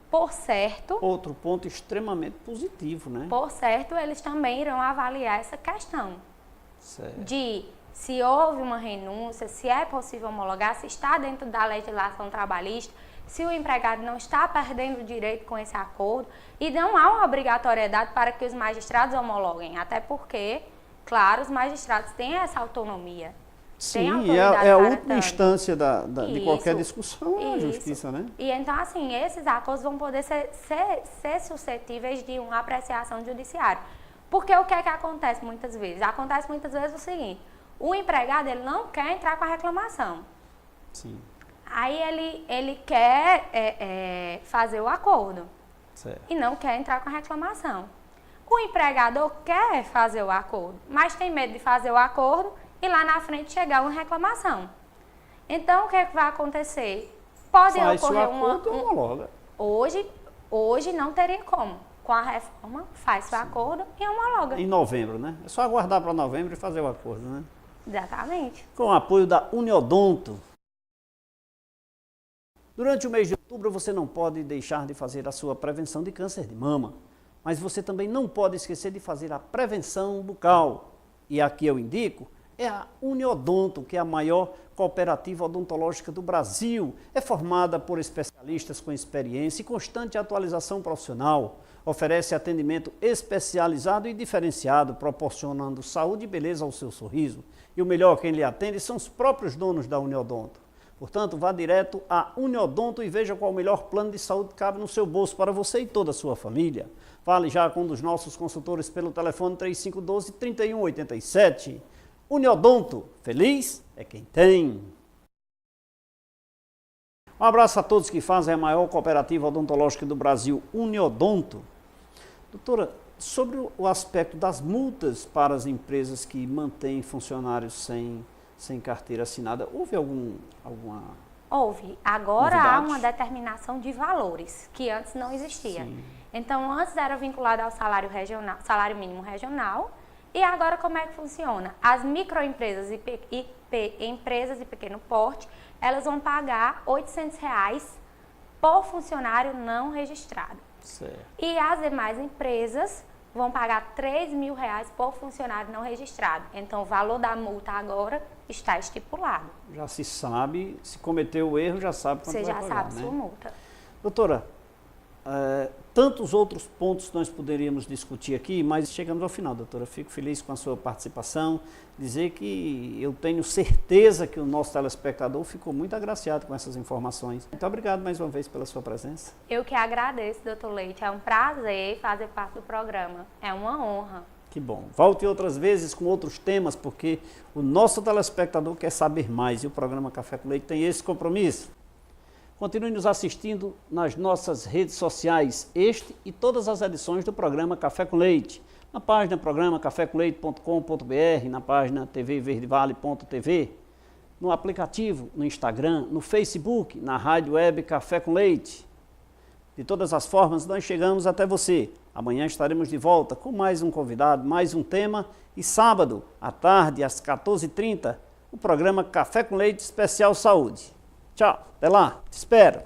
por certo... Outro ponto extremamente positivo, né? Por certo, eles também irão avaliar essa questão. Certo. De se houve uma renúncia, se é possível homologar, se está dentro da legislação trabalhista, se o empregado não está perdendo o direito com esse acordo, e não há uma obrigatoriedade para que os magistrados homologuem, até porque, claro, os magistrados têm essa autonomia. Sim, é a última instância de qualquer discussão, a justiça, né? E então, assim, esses acordos vão poder ser suscetíveis de uma apreciação judiciária. Porque o que é que acontece muitas vezes? Acontece muitas vezes o seguinte, o empregado ele não quer entrar com a reclamação. Sim. Aí ele quer fazer o acordo. Certo. E não quer entrar com a reclamação. O empregador quer fazer o acordo, mas tem medo de fazer o acordo e lá na frente chegar uma reclamação. Então, o que é que vai acontecer? Pode ocorrer homologa. Hoje não teria como. Com a reforma, faz o acordo e homologa. Em novembro, né? É só aguardar para novembro e fazer o acordo, né? Exatamente. Com o apoio da Uniodonto. Durante o mês de outubro, você não pode deixar de fazer a sua prevenção de câncer de mama. Mas você também não pode esquecer de fazer a prevenção bucal. E aqui eu indico, é a Uniodonto, que é a maior cooperativa odontológica do Brasil. É formada por especialistas com experiência e constante atualização profissional. Oferece atendimento especializado e diferenciado, proporcionando saúde e beleza ao seu sorriso. E o melhor, quem lhe atende são os próprios donos da Uniodonto. Portanto, vá direto à Uniodonto e veja qual o melhor plano de saúde cabe no seu bolso para você e toda a sua família. Fale já com um dos nossos consultores pelo telefone 3512-3187. Uniodonto, feliz é quem tem. Um abraço a todos que fazem a maior cooperativa odontológica do Brasil, Uniodonto. Doutora, sobre o aspecto das multas para as empresas que mantêm funcionários sem carteira assinada, houve alguma... Houve. Agora novidade? Há uma determinação de valores, que antes não existia. Sim. Então, antes era vinculado ao salário mínimo regional, e agora como é que funciona? As microempresas e empresas de pequeno porte, elas vão pagar R$ 800 por funcionário não registrado. Certo. E as demais empresas vão pagar R$ 3.000 por funcionário não registrado. Então, o valor da multa agora está estipulado. Já se sabe, se cometeu o erro, já sabe quanto Você vai já pagar, sabe né? sua multa. Doutora, tantos outros pontos nós poderíamos discutir aqui, mas chegamos ao final, doutora. Fico feliz com a sua participação, dizer que eu tenho certeza que o nosso telespectador ficou muito agraciado com essas informações. Muito obrigado mais uma vez pela sua presença. Eu que agradeço, doutor Leite. É um prazer fazer parte do programa. É uma honra. Que bom. Volte outras vezes com outros temas, porque o nosso telespectador quer saber mais e o programa Café com Leite tem esse compromisso. Continue nos assistindo nas nossas redes sociais, este e todas as edições do programa Café com Leite. Na página programa cafécomleite.com.br, na página tvverdevale.tv, no aplicativo, no Instagram, no Facebook, na rádio web Café com Leite. De todas as formas, nós chegamos até você. Amanhã estaremos de volta com mais um convidado, mais um tema. E sábado, à tarde, às 14h30, o programa Café com Leite Especial Saúde. Tchau, até lá, te espero.